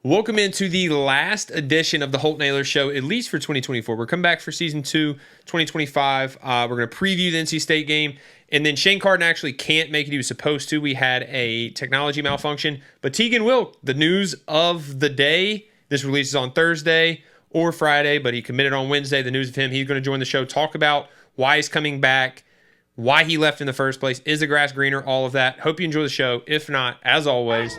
Welcome into the last edition of the Holton Naylor Show, at least for 2024. We're coming back for Season 2, 2025. We're going to preview the NC State game. And then Shane Carden actually can't make it. He was supposed to. We had a technology malfunction. But Teagan Wilk, the news of the day. This releases on Thursday or Friday, but he committed on Wednesday. The news of him, he's going to join the show, talk about why he's coming back, why he left in the first place, is the grass greener, all of that. Hope you enjoy the show. If not, as always...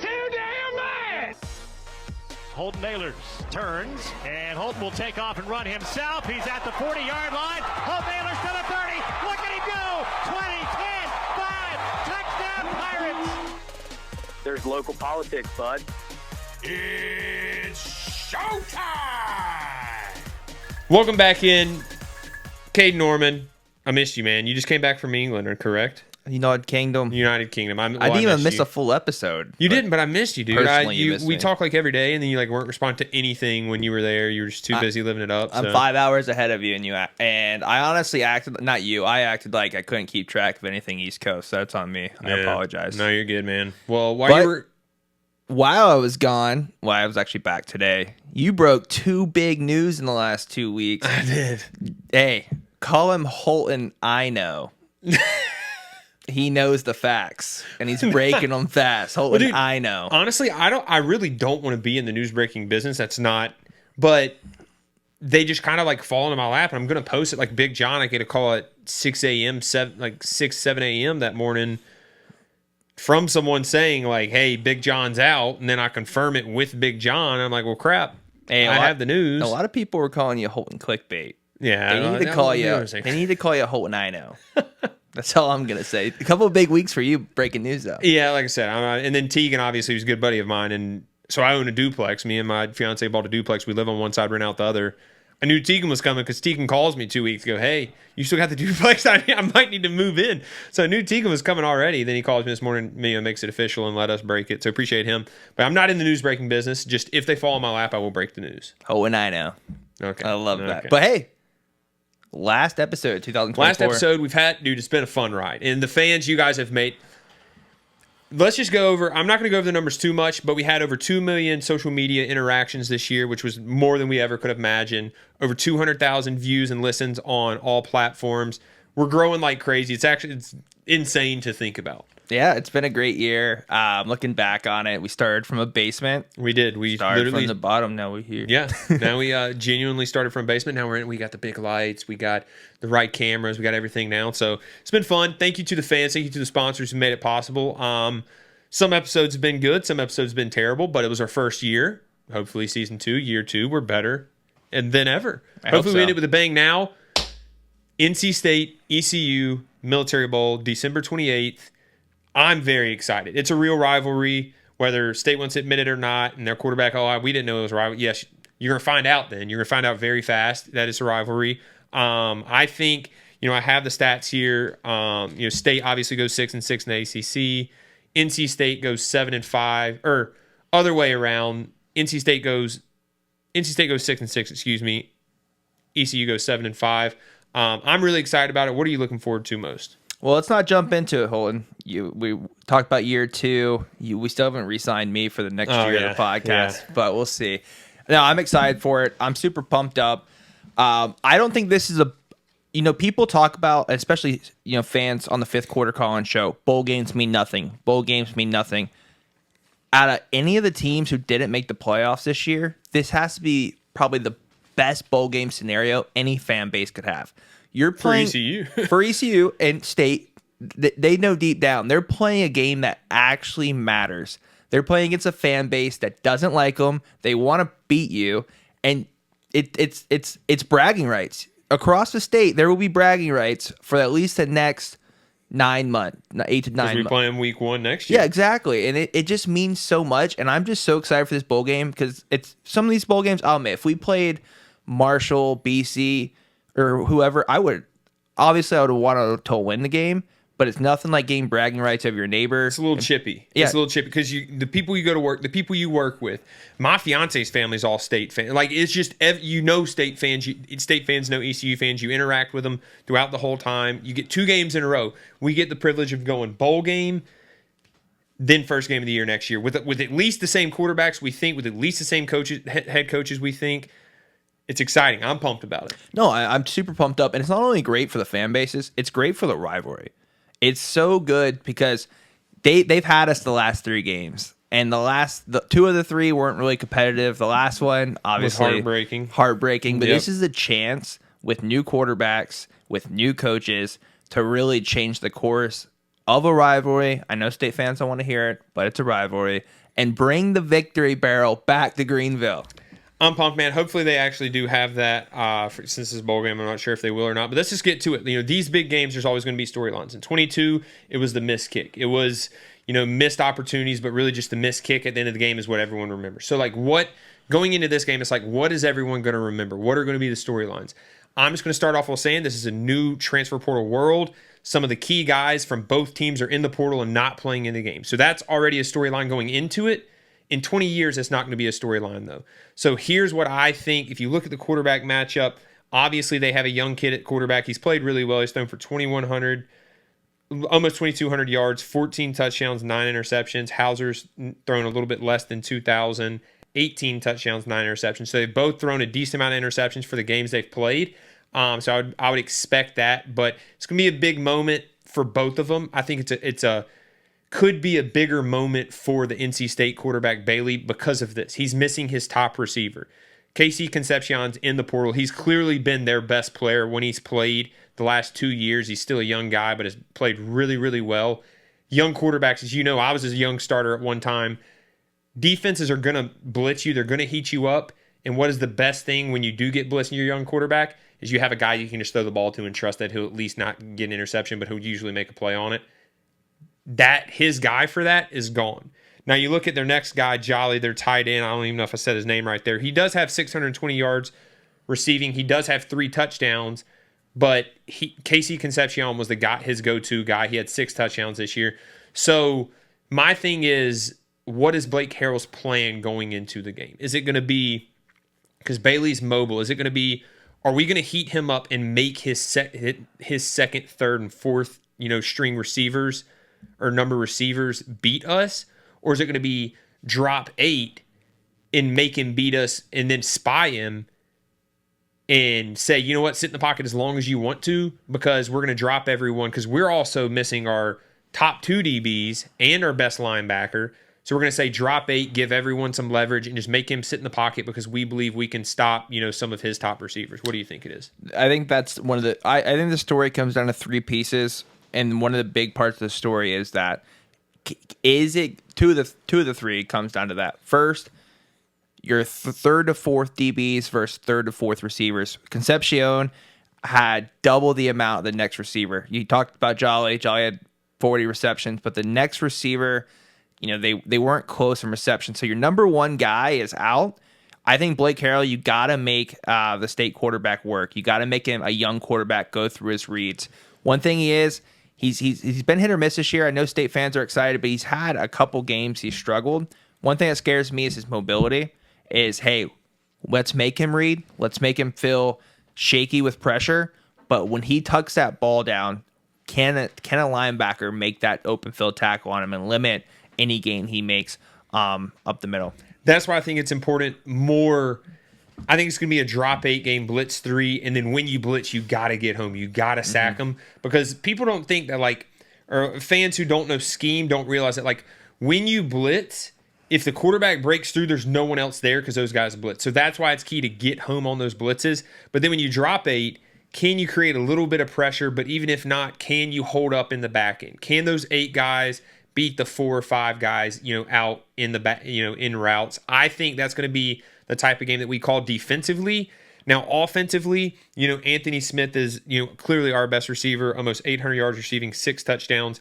Holton Naylor turns, and Holton will take off and run himself. He's at the 40-yard line. Holton Naylor's to the 30. Look at him go! 20, 10, 5, touchdown Pirates! There's local politics, bud. It's showtime! Welcome back in. Caiden Norman, I missed you, man. You just came back from England, correct? United Kingdom. United Kingdom. I didn't even miss a full episode. You didn't, but I missed you, dude. Personally, you missed we me. talk like every day, and then you like weren't responding to anything when you were there. You were just too busy living it up. I'm 5 hours ahead of you, and I honestly acted, not you, I acted like I couldn't keep track of anything East Coast. So that's on me. I apologize. No, you're good, man. Well, while I was gone, I was actually back today, you broke two big news in the last 2 weeks. I did. Hey, call him Holton, I know. He knows the facts, and he's breaking them fast. Holton, well, dude, I know. Honestly, I really don't want to be in the news breaking business. That's not. But they just kind of like fall into my lap, and I'm gonna post it like Big John. I get a call at 6 a.m., 7 a.m. that morning from someone saying like, "Hey, Big John's out," and then I confirm it with Big John. I'm like, "Well, crap. Hey, I have the news." A lot of people were calling you Holton clickbait. Yeah, they need to call you. They need to call you Holton, I know. That's all I'm going to say. A couple of big weeks for you breaking news, though. Yeah, like I said. And then Teagan, obviously, was a good buddy of mine. And so I own a duplex. Me and my fiance bought a duplex. We live on one side, rent out the other. I knew Teagan was coming because Teagan calls me 2 weeks ago. Hey, you still got the duplex? I might need to move in. So I knew Teagan was coming already. Then he calls me this morning, makes it official and let us break it. So appreciate him. But I'm not in the news breaking business. Just if they fall in my lap, I will break the news. Oh, and I know. Okay. I love that. But hey. Last episode, 2024. Last episode we've had, dude, it's been a fun ride. And the fans you guys have made, let's just go over, I'm not going to go over the numbers too much, but we had over 2 million social media interactions this year, which was more than we ever could have imagined. Over 200,000 views and listens on all platforms. We're growing like crazy. It's insane to think about. Yeah, it's been a great year. Looking back on it, we started from a basement. We did. We started from the bottom. Now we're here. Yeah. Now we genuinely started from a basement. Now we got the big lights. We got the right cameras. We got everything now. So it's been fun. Thank you to the fans. Thank you to the sponsors who made it possible. Some episodes have been good. Some episodes have been terrible. But it was our first year. Hopefully, season 2, year 2, we're better than ever. Hopefully, we end it with a bang now. NC State, ECU, Military Bowl, December 28th. I'm very excited. It's a real rivalry, whether State wants to admit it or not, and their quarterback, we didn't know it was a rivalry. Yes, you're going to find out then. You're going to find out very fast that it's a rivalry. I think, I have the stats here. State obviously goes 6-6 in the ACC. NC State goes 7-5, or other way around. NC State goes 6-6, excuse me. ECU goes 7-5. I'm really excited about it. What are you looking forward to most? Well, let's not jump into it, Holton. We talked about year 2. We still haven't re-signed me for the next year of the podcast, but we'll see. No, I'm excited for it. I'm super pumped up. I don't think this is people talk about, especially, fans on the fifth quarter call-in show, bowl games mean nothing. Bowl games mean nothing. Out of any of the teams who didn't make the playoffs this year, this has to be probably the best bowl game scenario any fan base could have. You're playing for ECU and State. They know deep down they're playing a game that actually matters. They're playing against a fan base that doesn't like them. They want to beat you, and it's bragging rights across the state. There will be bragging rights for at least the next 9 months, 8 to 9 months. We play them week 1 next year. Yeah, exactly, and it just means so much. And I'm just so excited for this bowl game because it's some of these bowl games. I'll admit, if we played Marshall, BC, or whoever, I would want to win the game, but it's nothing like getting bragging rights of your neighbor. It's a little chippy. Yeah. It's a little chippy because the people you go to work, the people you work with, my fiance's family is all State fans. Like, it's just, State fans. State fans know ECU fans. You interact with them throughout the whole time. You get 2 games in a row. We get the privilege of going bowl game, then first game of the year next year with at least the same quarterbacks we think, with at least the same coaches, head coaches we think. It's exciting. I'm pumped about it. No, I'm super pumped up, and it's not only great for the fan bases, it's great for the rivalry. It's so good because they've had us the last 3 games. And the 2 of the 3 weren't really competitive. The last one, obviously, heartbreaking. But This is a chance with new quarterbacks, with new coaches, to really change the course of a rivalry. I know State fans don't want to hear it, but it's a rivalry. And bring the victory barrel back to Greenville. I'm pumped, man. Hopefully they actually do have that since this is a bowl game. I'm not sure if they will or not. But let's just get to it. These big games, there's always going to be storylines. In 22, it was the missed kick. It was missed opportunities, but really just the missed kick at the end of the game is what everyone remembers. So, going into this game, it's what is everyone going to remember? What are going to be the storylines? I'm just going to start off with saying this is a new transfer portal world. Some of the key guys from both teams are in the portal and not playing in the game. So that's already a storyline going into it. In 20 years, it's not going to be a storyline, though. So here's what I think. If you look at the quarterback matchup, obviously they have a young kid at quarterback. He's played really well. He's thrown for 2,100. Almost 2,200 yards, 14 touchdowns, 9 interceptions. Hauser's thrown a little bit less than 2,000, 18 touchdowns, 9 interceptions. So they've both thrown a decent amount of interceptions for the games they've played. So I would expect that, but it's going to be a big moment for both of them. I think could be a bigger moment for the NC State quarterback Bailey because of this. He's missing his top receiver. Casey Concepcion's in the portal. He's clearly been their best player when he's played the last 2 years. He's still a young guy, but has played really, really well. Young quarterbacks, as you know, I was a young starter at one time. Defenses are going to blitz you. They're going to heat you up. And what is the best thing when you do get blitzed and you're a young quarterback is you have a guy you can just throw the ball to and trust that he'll at least not get an interception, but he'll usually make a play on it. His guy for that is gone. Now you look at their next guy, Jolly, their tight end. I don't even know if I said his name right there. He does have 620 yards receiving. He does have 3 touchdowns, but Casey Concepcion was his go-to guy. He had 6 touchdowns this year. So my thing is, what is Blake Harrell's plan going into the game? Is it going to be, because Bailey's mobile, is it going to be, are we going to heat him up and make his second, third, and fourth string receivers or number receivers beat us? Or is it going to be drop 8 and make him beat us and then spy him and say, you know what, sit in the pocket as long as you want to because we're going to drop everyone because we're also missing our top 2 DBs and our best linebacker. So we're going to say drop 8, give everyone some leverage, and just make him sit in the pocket because we believe we can stop, some of his top receivers. What do you think it is? I think that's one of the I think the story comes down to 3 pieces, and one of the big parts of the story is that is it two of the 3 comes down to that. First, your third to fourth DBs versus third to fourth receivers. Concepcion had double the amount of the next receiver. You talked about Jolly. Jolly had 40 receptions, but the next receiver, they weren't close in reception. So your number 1 guy is out. I think Blake Harrell, you got to make the State quarterback work. You got to make him a young quarterback go through his reads. One thing he's been hit or miss this year. I know State fans are excited, but he's had a couple games he's struggled. One thing that scares me is his mobility. Hey, let's make him read. Let's make him feel shaky with pressure. But when he tucks that ball down, can a linebacker make that open field tackle on him and limit any gain he makes up the middle? That's why I think it's important more. I think it's going to be a drop 8 game, blitz 3, and then when you blitz, you got to get home. You got to sack them because people don't think that or fans who don't know scheme don't realize that when you blitz, if the quarterback breaks through, there's no one else there because those guys blitz. So that's why it's key to get home on those blitzes. But then when you drop 8, can you create a little bit of pressure? But even if not, can you hold up in the back end? Can those 8 guys beat the 4 or 5 guys, out in the back, in routes? I think that's going to be the type of game that we call defensively. Now, offensively, Anthony Smith is, clearly our best receiver, almost 800 yards receiving, 6 touchdowns.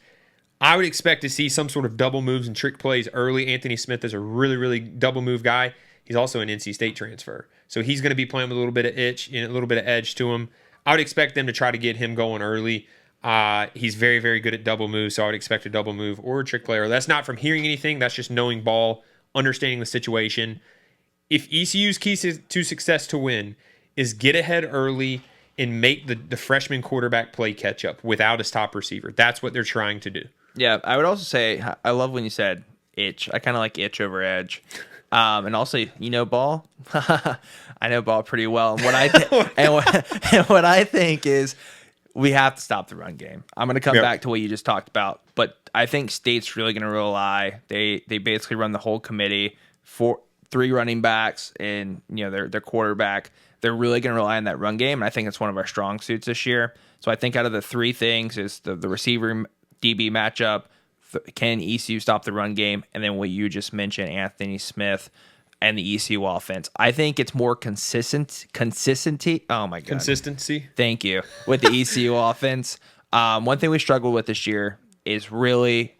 I would expect to see some sort of double moves and trick plays early. Anthony Smith is a really, really double move guy. He's also an NC State transfer. So he's going to be playing with a little bit of a little bit of edge to him. I would expect them to try to get him going early. He's very, very good at double moves, so I would expect a double move or a trick player. That's not from hearing anything. That's just knowing ball, understanding the situation. If ECU's key to success to win is get ahead early and make the freshman quarterback play catch up without his top receiver, that's what they're trying to do. Yeah, I would also say I love when you said itch. I kind of like itch over edge. And also, ball. I know ball pretty well. And what I think is we have to stop the run game. I'm going to come back to what you just talked about, but I think State's really going to rely. They basically run the whole committee for 3 running backs and their quarterback. They're really going to rely on that run game, and I think it's one of our strong suits this year. So I think out of the 3 things is the receiver DB matchup. Can ECU stop the run game? And then what you just mentioned, Anthony Smith and the ECU offense. I think it's more consistency. Oh my God. Consistency. Thank you. With the ECU offense. One thing we struggled with this year is really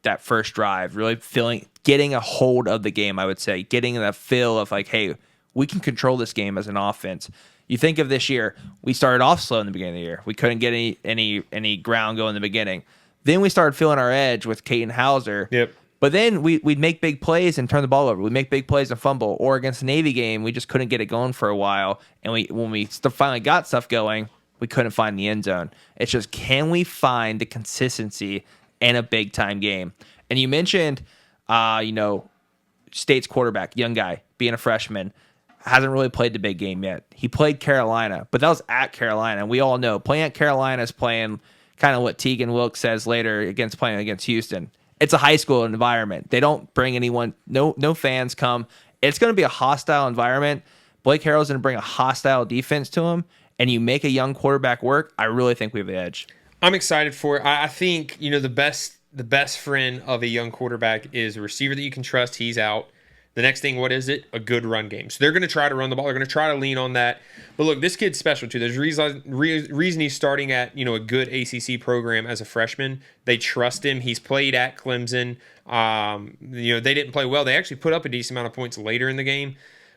that first drive, really getting a hold of the game, I would say. Getting the feel of like, hey, we can control this game as an offense. You think of this year, we started off slow in the beginning of the year. We couldn't get any ground going in the beginning. Then we started feeling our edge with Caden Hauser. Yep. But then we'd make big plays and turn the ball over. We'd make big plays and fumble. Or against the Navy game, we just couldn't get it going for a while. And when we finally got stuff going, we couldn't find the end zone. It's just, can we find the consistency in a big-time game? And you mentioned, State's quarterback, young guy, being a freshman, hasn't really played the big game yet. He played Carolina, but that was at Carolina. And we all know playing at Carolina is playing kind of what Teagan Wilk says later playing against Houston. It's a high school environment. They don't bring anyone, no fans come. It's going to be a hostile environment. Blake Harrell's going to bring a hostile defense to him, and you make a young quarterback work, I really think we have the edge. I'm excited for it. I think, the best friend of a young quarterback is a receiver that you can trust. He's out. The next thing, what is it? A good run game. So they're going to try to run the ball. They're going to try to lean on that. But look, this kid's special too. There's reason he's starting at a good ACC program as a freshman. They trust him. He's played at Clemson. They didn't play well. They actually put up a decent amount of points later in the game.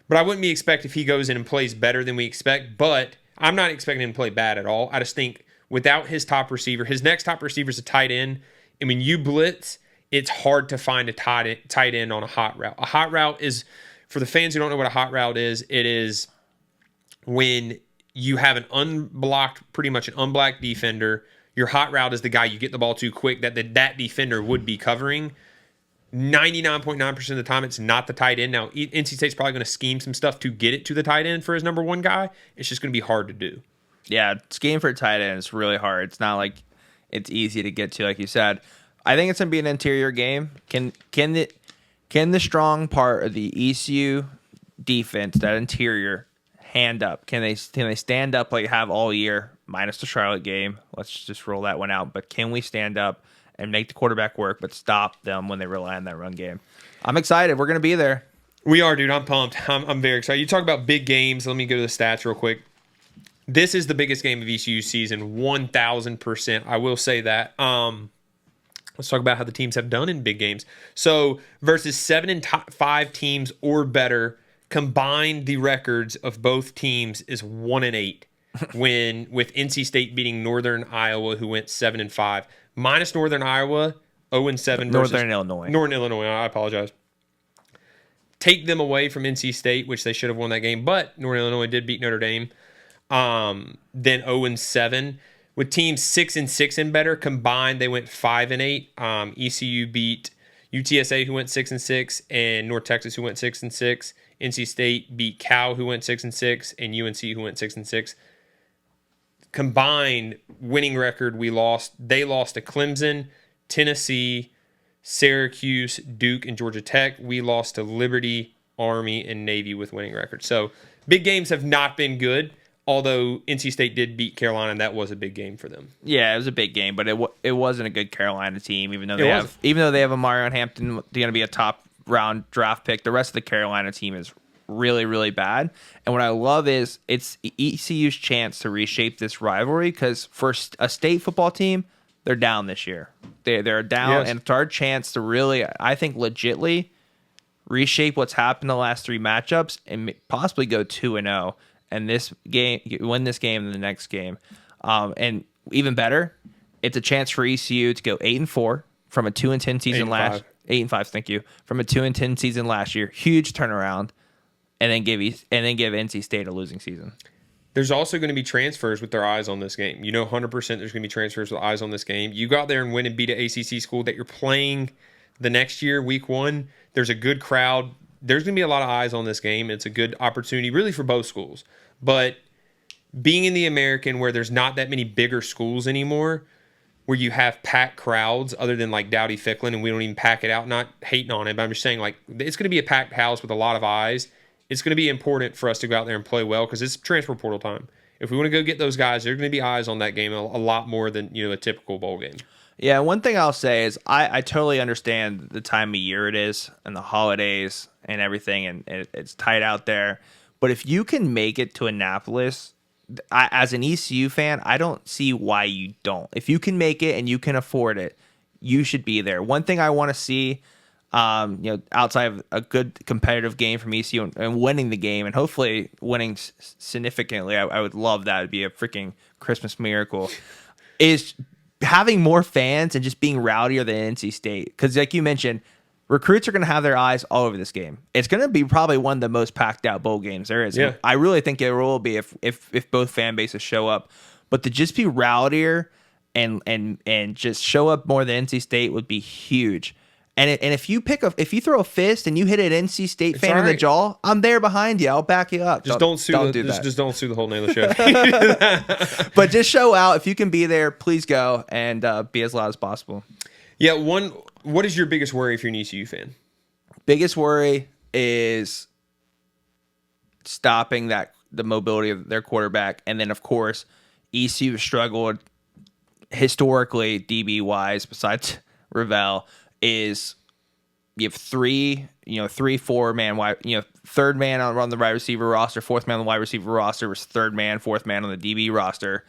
But I wouldn't be expect if he goes in and plays better than we expect. But I'm not expecting him to play bad at all. I just think without his top receiver, his next top receiver is a tight end. And when you blitz, it's hard to find a tight end on a hot route. A hot route is, for the fans who don't know what a hot route is, it is when you have pretty much an unblocked defender. Your hot route is the guy you get the ball to quick that defender would be covering. 99.9% of the time, it's not the tight end. Now, NC State's probably going to scheme some stuff to get it to the tight end for his number 1 guy. It's just going to be hard to do. Yeah, scheme for a tight end is really hard. It's not like it's easy to get to, like you said. I think it's going to be an interior game. Can the strong part of the ECU defense, that interior, hand up? Can they stand up like have all year, minus the Charlotte game? Let's just roll that one out. But can we stand up and make the quarterback work, but stop them when they rely on that run game? I'm excited. We're going to be there. We are, dude. I'm pumped. I'm very excited. You talk about big games. Let me go to the stats real quick. This is the biggest game of ECU's season, 1,000%. I will say that. Let's talk about how the teams have done in big games. So versus 7 and 5 teams or better, combined the records of both teams is 1-8. When with NC State beating Northern Iowa, who went 7 and 5, minus Northern Iowa, 0-7 versus Northern Illinois. Northern Illinois. I apologize. Take them away from NC State, which they should have won that game, but Northern Illinois did beat Notre Dame. Then 0-7. With teams 6 and 6 and better combined, they went 5 and 8. ECU beat UTSA, who went 6 and 6, and North Texas, who went 6 and 6. NC State beat Cal, who went 6 and 6, and UNC, who went 6 and 6. Combined winning record, they lost to Clemson, Tennessee, Syracuse, Duke, and Georgia Tech. We lost to Liberty, Army, and Navy with winning records. So big games have not been good. Although NC State did beat Carolina, and that was a big game for them. Yeah, it was a big game, but it wasn't a good Carolina team. Even though they have a Mario Hampton, they're going to be a top round draft pick. The rest of the Carolina team is really, really bad. And what I love is it's ECU's chance to reshape this rivalry, because for a state football team, they're down this year. They're down, yes. And it's our chance to really, I think, legitly reshape what's happened the last 3 matchups and possibly go 2-0. And this game, win this game and the next game. And even better, it's a chance for ECU to go 8-4 from a 2-10 season 8-5, thank you. From a 2-10 season last year. Huge turnaround. And then give NC State a losing season. there's also going to be transfers with their eyes on this game. 100% there's going to be transfers with eyes on this game. You go out there and win and beat an ACC school that you're playing the next year, week 1. There's a good crowd. There's going to be a lot of eyes on this game. It's a good opportunity really for both schools. But being in the American where there's not that many bigger schools anymore, where you have packed crowds other than like Dowdy Ficklin, and we don't even pack it out, not hating on it, but I'm just saying like it's going to be a packed house with a lot of eyes. It's going to be important for us to go out there and play well because it's transfer portal time. If we want to go get those guys, there's going to be eyes on that game a lot more than a typical bowl game. Yeah, one thing I'll say is I totally understand the time of year it is and the holidays and everything, and it's tight out there. But if you can make it to Annapolis, as an ECU fan, I don't see why you don't. If you can make it and you can afford it, you should be there. One thing I want to see, outside of a good competitive game from ECU and winning the game, and hopefully winning significantly, I would love that. It'd be a freaking Christmas miracle, is having more fans and just being rowdier than NC State. Because like you mentioned, recruits are going to have their eyes all over this game. It's going to be probably one of the most packed out bowl games there is. Yeah. I really think it will be if both fan bases show up. But to just be rowdier and just show up more than NC State would be huge. And if you throw a fist and you hit an NC State fan in the jaw, I'm there behind you. I'll back you up. Just don't sue the whole name of the show. But just show out. If you can be there, please go and be as loud as possible. Yeah. What is your biggest worry if you're an ECU fan? Biggest worry is stopping the mobility of their quarterback, and then of course ECU struggled historically DB wise. Besides Ravel, is you have three, 4-man wide, third man on the wide receiver roster, fourth man on the wide receiver roster versus third man, fourth man on the DB roster.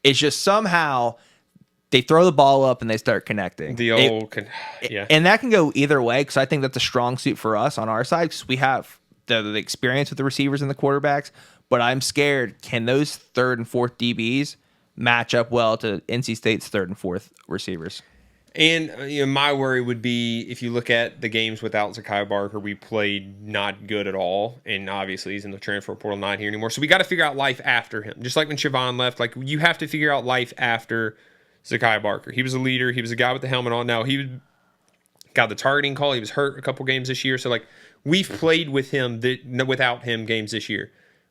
It's just somehow they throw the ball up and they start connecting. And that can go either way, because I think that's a strong suit for us on our side, because we have the experience with the receivers and the quarterbacks. But I'm scared, can those third and fourth DBs match up well to NC State's third and fourth receivers? And my worry would be if you look at the games without Zakai Barker, we played not good at all, and obviously he's in the transfer portal, not here anymore. So we got to figure out life after him. Just like when Siobhan left, like you have to figure out life after Zakai Barker. He was a leader. He was a guy with the helmet on. Now he got the targeting call. He was hurt a couple games this year. So like we've played with him without him games this year,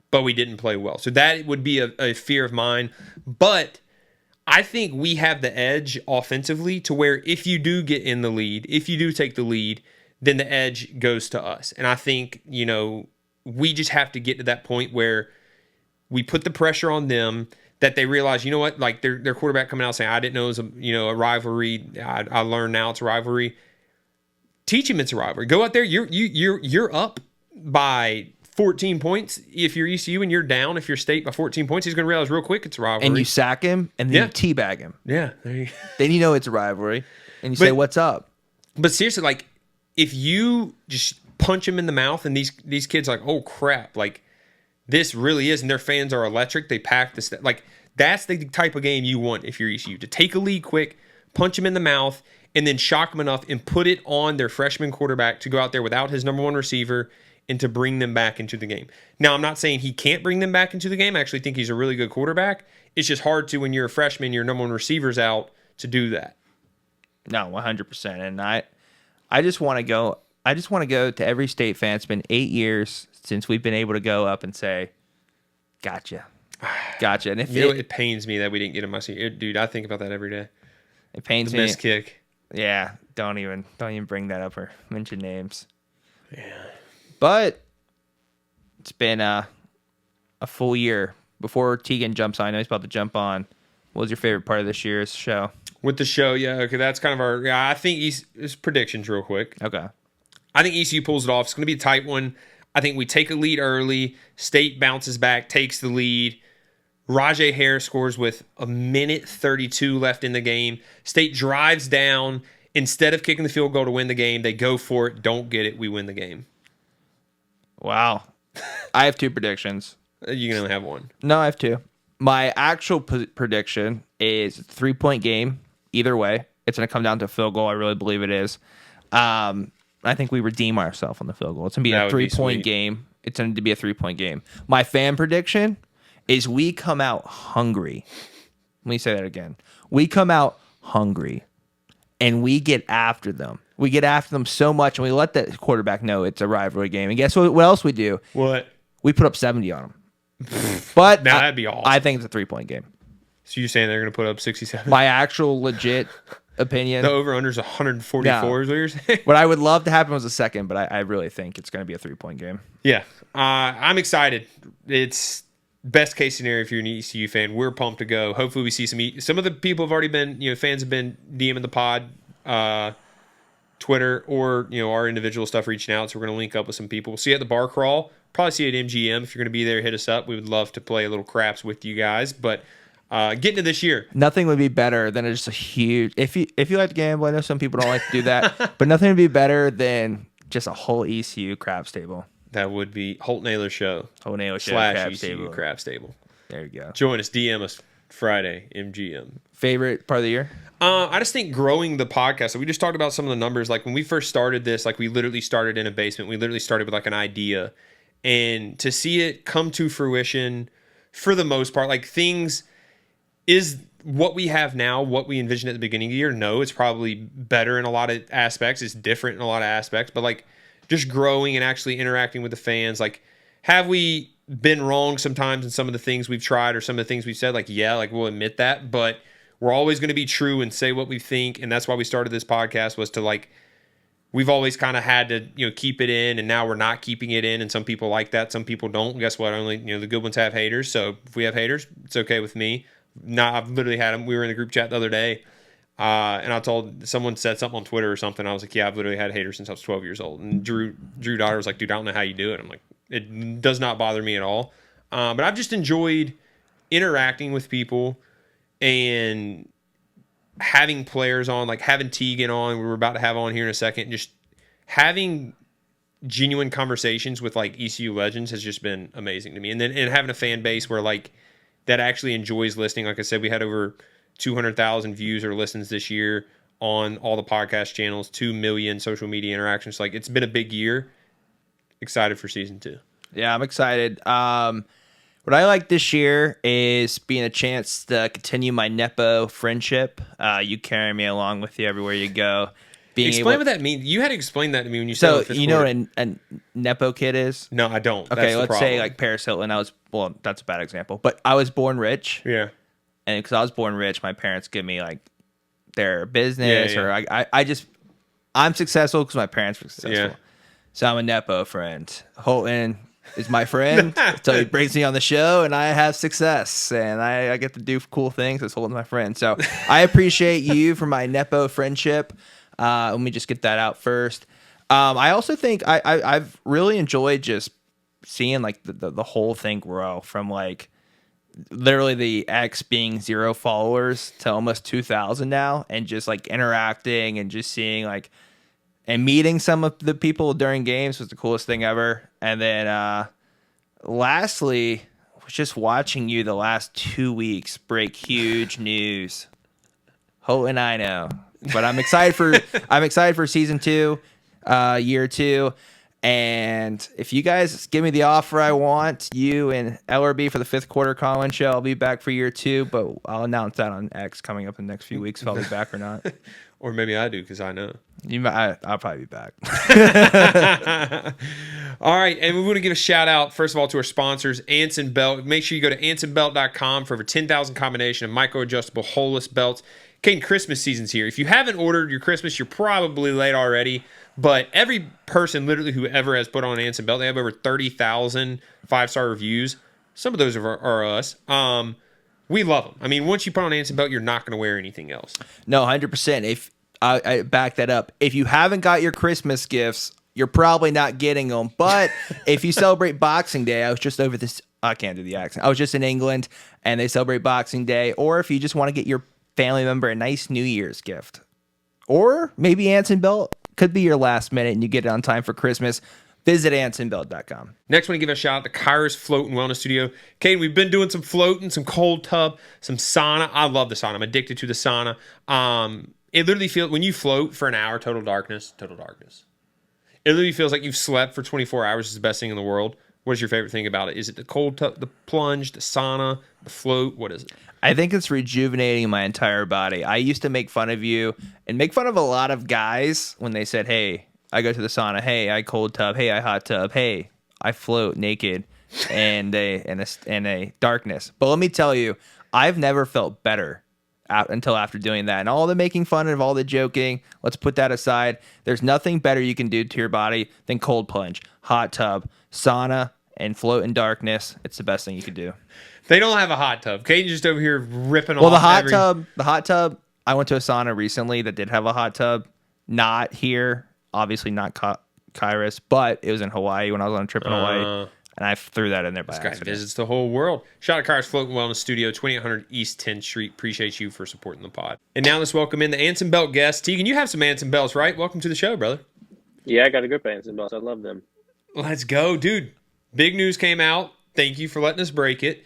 but we didn't play well. So that would be a fear of mine. But I think we have the edge offensively to where if you do get in the lead, if you do take the lead, then the edge goes to us. And I think, we just have to get to that point where we put the pressure on them, that they realize, you know what, like their quarterback coming out saying, I didn't know it was a rivalry. I learned now it's a rivalry. Teach him it's a rivalry. Go out there. You're up by 14 points. If you're ECU and you're down, if you're State by 14 points, he's going to realize real quick it's a rivalry. And you sack him, and then you teabag him. Yeah. Then you know it's a rivalry, and you say, what's up? But seriously, like, if you just punch him in the mouth, and these kids are like, oh, crap, like, this really is, and their fans are electric, they pack this, like, that's the type of game you want if you're ECU. To take a lead quick, punch him in the mouth, and then shock him enough and put it on their freshman quarterback to go out there without his number one receiver and to bring them back into the game. Now, I'm not saying he can't bring them back into the game. I actually think he's a really good quarterback. It's just hard to, when you're a freshman, your number one receiver's out, to do that. No, 100%. And I just want to go. I just want to go to every State fan. It's been 8 years since we've been able to go up and say, gotcha. And if it pains me that we didn't get him my senior. Dude, I think about that every day. It pains me. The best kick. Yeah, don't even bring that up or mention names. Yeah. But it's been a full year. Before Teagan jumps on, I know he's about to jump on. What was your favorite part of this year's show? With the show, yeah, okay, that's kind of our. Yeah, I think it's predictions real quick. Okay. I think ECU pulls it off. It's going to be a tight one. I think we take a lead early. State bounces back, takes the lead. Rajay Harris scores with 1:32 left in the game. State drives down. Instead of kicking the field goal to win the game, they go for it, don't get it, we win the game. Wow. I have two predictions. You can only have one. No, I have two. My actual prediction is a 3-point game. Either way, it's going to come down to a field goal. I really believe it is. I think we redeem ourselves on the field goal. It's going to be a 3-point game. It's going to be a 3-point game. My fan prediction is we come out hungry. Let me say that again. We come out hungry, and we get after them. We get after them so much, and we let the quarterback know it's a rivalry game. And guess what else we do? What? We put up 70 on them. But now that'd be awesome. I think it's a 3-point game. So you're saying they're going to put up 67? My actual legit opinion. The over-under is 144 is what you're saying? What I would love to happen was a second, but I really think it's going to be a 3-point game. Yeah. I'm excited. It's best case scenario if you're an ECU fan. We're pumped to go. Hopefully we see some of the people have already been, fans have been DMing the pod, Twitter, or, our individual stuff reaching out. So we're going to link up with some people. We'll see you at the bar crawl. Probably see you at MGM. If you're going to be there, hit us up. We would love to play a little craps with you guys. But getting to this year, nothing would be better than just a huge. If you like to gamble, I know some people don't like to do that, but nothing would be better than just a whole ECU craps table. That would be Holton Naylor Show. Holton Naylor Show / craps ECU table. craps table. There you go. Join us. DM us Friday. MGM. Favorite part of the year? I just think growing the podcast. So we just talked about some of the numbers. Like when we first started this, like we literally started in a basement. We literally started with like an idea. And to see it come to fruition for the most part, like things is what we have now, what we envisioned at the beginning of the year. No, it's probably better in a lot of aspects. It's different in a lot of aspects, but like just growing and actually interacting with the fans. Like, have we been wrong sometimes in some of the things we've tried or some of the things we've said? Like, yeah, like we'll admit that, but we're always going to be true and say what we think. And that's why we started this podcast, was to like, we've always kind of had to, keep it in, and now we're not keeping it in. And some people like that. Some people don't. Guess what? Only, the good ones have haters. So if we have haters, it's okay with me. I've literally had them. We were in the group chat the other day, and I told someone said something on Twitter or something. I was like, yeah, I've literally had haters since I was 12 years old. And Drew Daughter was like, dude, I don't know how you do it. I'm like, it does not bother me at all. But I've just enjoyed interacting with people and having players on, like having Teagan on, we were about to have on here in a second, just having genuine conversations with like ECU legends has just been amazing to me. And then having a fan base where like that actually enjoys listening. Like I said, we had over 200,000 views or listens this year on all the podcast channels, 2 million social media interactions. Like it's been a big year. Excited for season 2. Yeah, I'm excited. What I like this year is being a chance to continue my Nepo friendship. You carry me along with you everywhere you go. Explain what that means. You had to explain that to me when you said So, you know what a Nepo kid is? No, I don't. Okay, let's say like Paris Hilton. That's a bad example, but I was born rich. Yeah. And because I was born rich, my parents give me like their business, or I'm successful because my parents were successful. Yeah. So I'm a Nepo friend. Holton is my friend. So he brings me on the show, and I have success, and I get to do cool things as Holton's my friend. So I appreciate you for my Nepo friendship. Let me just get that out first. I also think I've really enjoyed just seeing like the whole thing grow from like literally the X being 0 followers to almost 2,000 now, and just like interacting and just seeing like and meeting some of the people during games was the coolest thing ever. And then lastly, was just watching you the last 2 weeks break huge news. Holton, I know, but I'm excited for season 2, year 2. And if you guys give me the offer I want, you and LRB for the 5th quarter Colin show, I'll be back for year 2, but I'll announce that on X coming up in the next few weeks if I'll be back or not. Or maybe I do, because I know. I'll probably be back. All right, and we want to give a shout out, first of all, to our sponsors, Anson Belt. Make sure you go to ansonbelt.com for over 10,000 combination of micro-adjustable holeless belts. Caden, Christmas season's here. If you haven't ordered your Christmas, you're probably late already. But every person literally who ever has put on an Anson belt, they have over 30,000 5-star reviews. Some of those are us. We love them. I mean, once you put on an Anson belt, you're not going to wear anything else. No, 100%. If I back that up. If you haven't got your Christmas gifts, you're probably not getting them. But if you celebrate Boxing Day, I was just over this. I can't do the accent. I was just in England, and they celebrate Boxing Day. Or if you just want to get your family member a nice New Year's gift, or maybe Anson belt could be your last minute and you get it on time for Christmas, visit ansonbelt.com. Next, I want to give a shout out to Kairos Float and Wellness Studio. Caden, we've been doing some floating, some cold tub, some sauna. I love the sauna. I'm addicted to the sauna. It literally feels, when you float for an hour, total darkness. It literally feels like you've slept for 24 hours. It's the best thing in the world. What is your favorite thing about it? Is it the cold tub, the plunge, the sauna, the float? What is it? I think it's rejuvenating my entire body. I used to make fun of you and make fun of a lot of guys when they said, hey, I go to the sauna. Hey, I cold tub. Hey, I hot tub. Hey, I float naked and a darkness. But let me tell you, I've never felt better until after doing that. And all the making fun of, all the joking, let's put that aside. There's nothing better you can do to your body than cold plunge, hot tub, sauna, and float in darkness. It's the best thing you could do. They don't have a hot tub. Kaiden's just over here ripping off. Well, the hot tub. I went to a sauna recently that did have a hot tub. Not here, obviously not Kairos, but it was in Hawaii when I was on a trip in Hawaii, and I threw that in there by This guy accident. visits the whole world. Shout out Kairos Float and Wellness Studio, 2800 East 10th Street. Appreciate you for supporting the pod. And now let's welcome in the Anson Belt guest. Teagan, you have some Anson Belts, right? Welcome to the show, brother. Yeah, I got a grip Anson Belts. I love them. Let's go, dude. Big news came out. Thank you for letting us break it.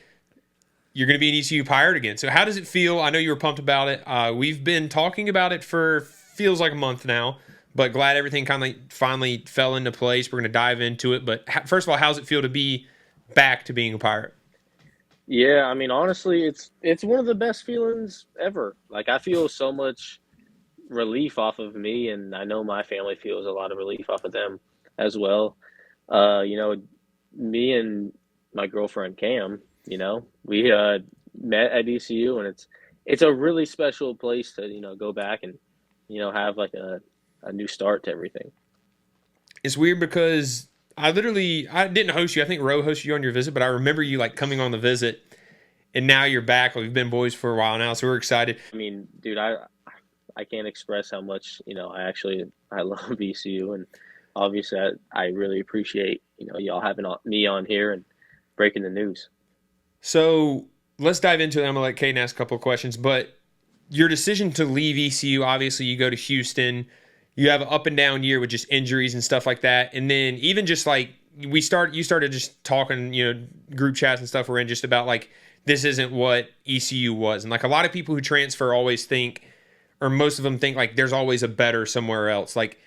You're going to be an ECU Pirate again. So how does it feel? I know you were pumped about it. We've been talking about it for feels like a month now, but glad everything kind of finally fell into place. We're going to dive into it. But first of all, how's it feel to be back to being a Pirate? Yeah, I mean, honestly, it's one of the best feelings ever. Like, I feel so much relief off of me, and I know my family feels a lot of relief off of them as well. Me and my girlfriend Cam, we met at ECU, and it's a really special place to go back and have like a new start to everything. It's weird because I didn't host you. I think Ro hosted you on your visit, but I remember you like coming on the visit, and now you're back. We've been boys for a while now, so we're excited. I mean, dude, I can't express how much I love ECU, and obviously I really appreciate y'all having me on here and breaking the news. So let's dive into it. I'm going to let Caden ask a couple of questions. But your decision to leave ECU, obviously you go to Houston. You have an up and down year with just injuries and stuff like that. And then even just like you started just talking, group chats and stuff we're in just about like this isn't what ECU was. And like a lot of people who transfer always think, or most of them think like there's always a better somewhere else. Like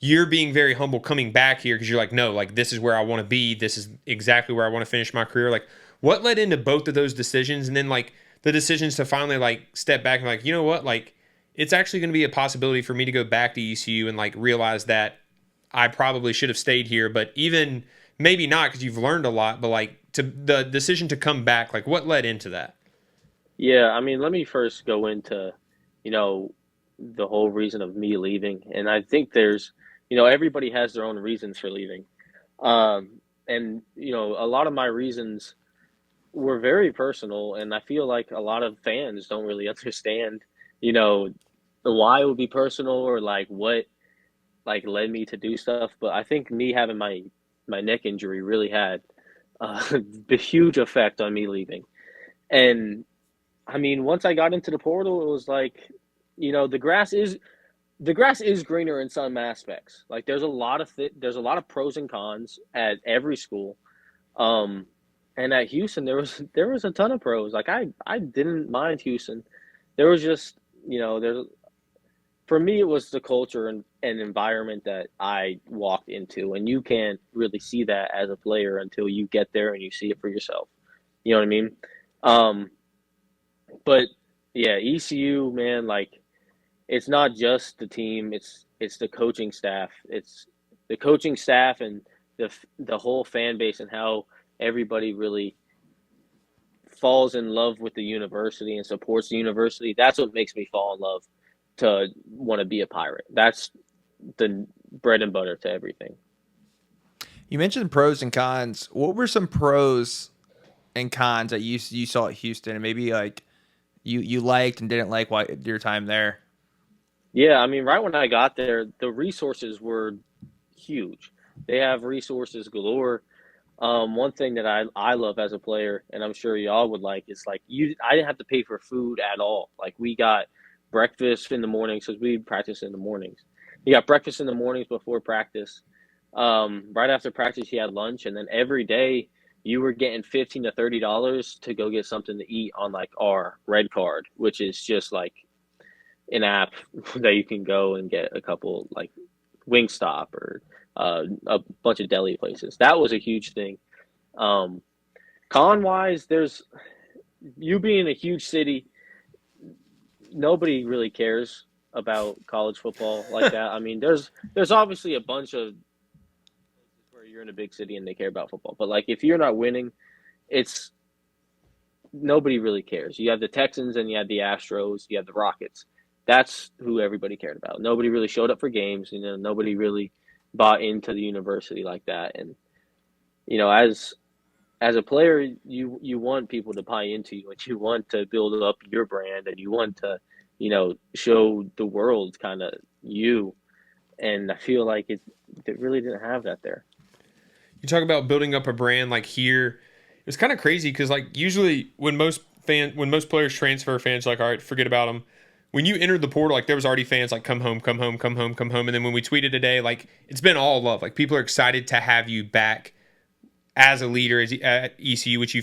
you're being very humble coming back here because you're like, no, like this is where I want to be. This is exactly where I want to finish my career. Like what led into both of those decisions? And then like the decisions to finally like step back and like, you know what, like it's actually going to be a possibility for me to go back to ECU and like realize that I probably should have stayed here, but even maybe not because you've learned a lot, but like to the decision to come back, like what led into that? Yeah, I mean, let me first go into, the whole reason of me leaving. And I think there's, everybody has their own reasons for leaving. And, a lot of my reasons were very personal, and I feel like a lot of fans don't really understand, the why would be personal or like what like led me to do stuff. But I think me having my neck injury really had a huge effect on me leaving. And I mean, once I got into the portal, it was like, the grass is greener in some aspects. Like there's a lot of pros and cons at every school. And at Houston, there was a ton of pros. Like I didn't mind Houston. There was just, for me, it was the culture and environment that I walked into. And you can't really see that as a player until you get there and you see it for yourself. You know what I mean? But yeah, ECU, man, like it's not just the team, it's the coaching staff. It's the coaching staff and the whole fan base and how everybody really falls in love with the university and supports the university. That's what makes me fall in love to want to be a Pirate. That's the bread and butter to everything. You mentioned pros and cons. What were some pros and cons that you saw at Houston and maybe like you liked and didn't like your time there? Yeah, I mean, right when I got there, the resources were huge. They have resources galore. One thing that I love as a player, and I'm sure y'all would like, is like I didn't have to pay for food at all. Like we got breakfast in the mornings because we practice in the mornings. You got breakfast in the mornings before practice. Right after practice, you had lunch, and then every day you were getting $15 to $30 to go get something to eat on like our Red Card, which is just like an app that you can go and get a couple like Wingstop or a bunch of deli places. That was a huge thing. Con-wise, there's you being a huge city, nobody really cares about college football like that. I mean, there's obviously a bunch of places where you're in a big city and they care about football, but like if you're not winning, it's nobody really cares. You have the Texans and you have the Astros, you have the Rockets. That's who everybody cared about. Nobody really showed up for games. Nobody really bought into the university like that. And as a player, you want people to buy into you, and you want to build up your brand, and you want to, show the world kind of you. And I feel like it really didn't have that there. You talk about building up a brand like here. It's kind of crazy because like usually when most players transfer, fans are like, all right, forget about them. When you entered the portal, like there was already fans like come home, come home, come home, come home. And then when we tweeted today, like it's been all love. Like people are excited to have you back as a leader at ECU, which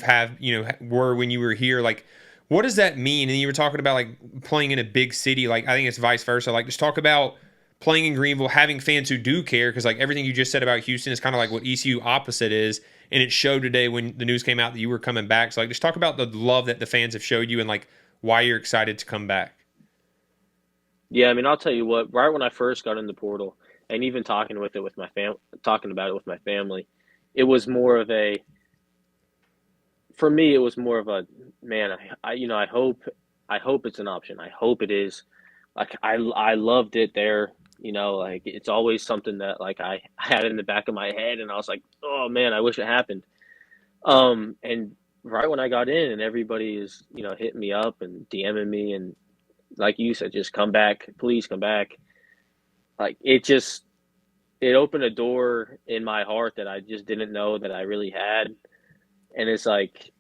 were when you were here. Like, what does that mean? And you were talking about like playing in a big city. Like I think it's vice versa. Like just talk about playing in Greenville, having fans who do care, because like everything you just said about Houston is kind of like what ECU opposite is. And it showed today when the news came out that you were coming back. So like just talk about the love that the fans have showed you and like why you're excited to come back. Yeah, I mean, I'll tell you what. Right when I first got in the portal, and even talking about it with my family, it was more of a. For me, it was more of a man. I hope it's an option. I hope it is. Like I loved it there. Like it's always something that like I had in the back of my head, and I was like, oh man, I wish it happened. And right when I got in, and everybody is hitting me up and DMing me, and like you said, just come back, please come back. Like it opened a door in my heart that I just didn't know that I really had. And it's like,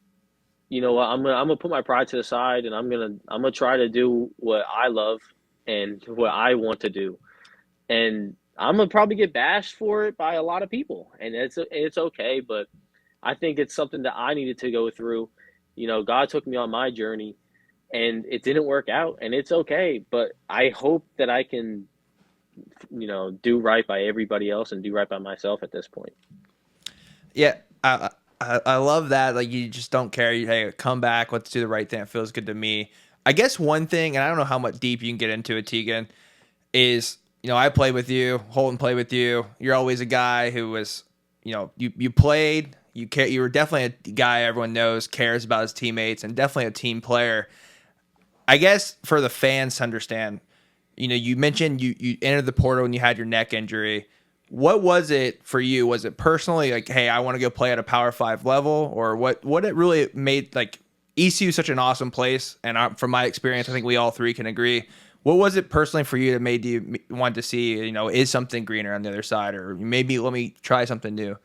you know what, I'm gonna put my pride to the side, and I'm gonna try to do what I love and what I want to do. And I'm gonna probably get bashed for it by a lot of people, and it's okay, but I think it's something that I needed to go through. God took me on my journey, and it didn't work out, and it's okay. But I hope that I can, do right by everybody else and do right by myself at this point. Yeah, I love that. Like you just don't care. Hey, come back. Let's do the right thing. It feels good to me. I guess one thing, and I don't know how much deep you can get into it, Teagan, is I played with you, Holton played with you. You're always a guy who was, you played. You were definitely a guy everyone knows cares about his teammates, and definitely a team player. I guess for the fans to understand, you mentioned you entered the portal and you had your neck injury. What was it for you? Was it personally like, hey, I want to go play at a Power 5 level, or what it really made like ECU such an awesome place? And from my experience, I think we all three can agree. What was it personally for you that made you want to see, is something greener on the other side, or maybe let me try something new?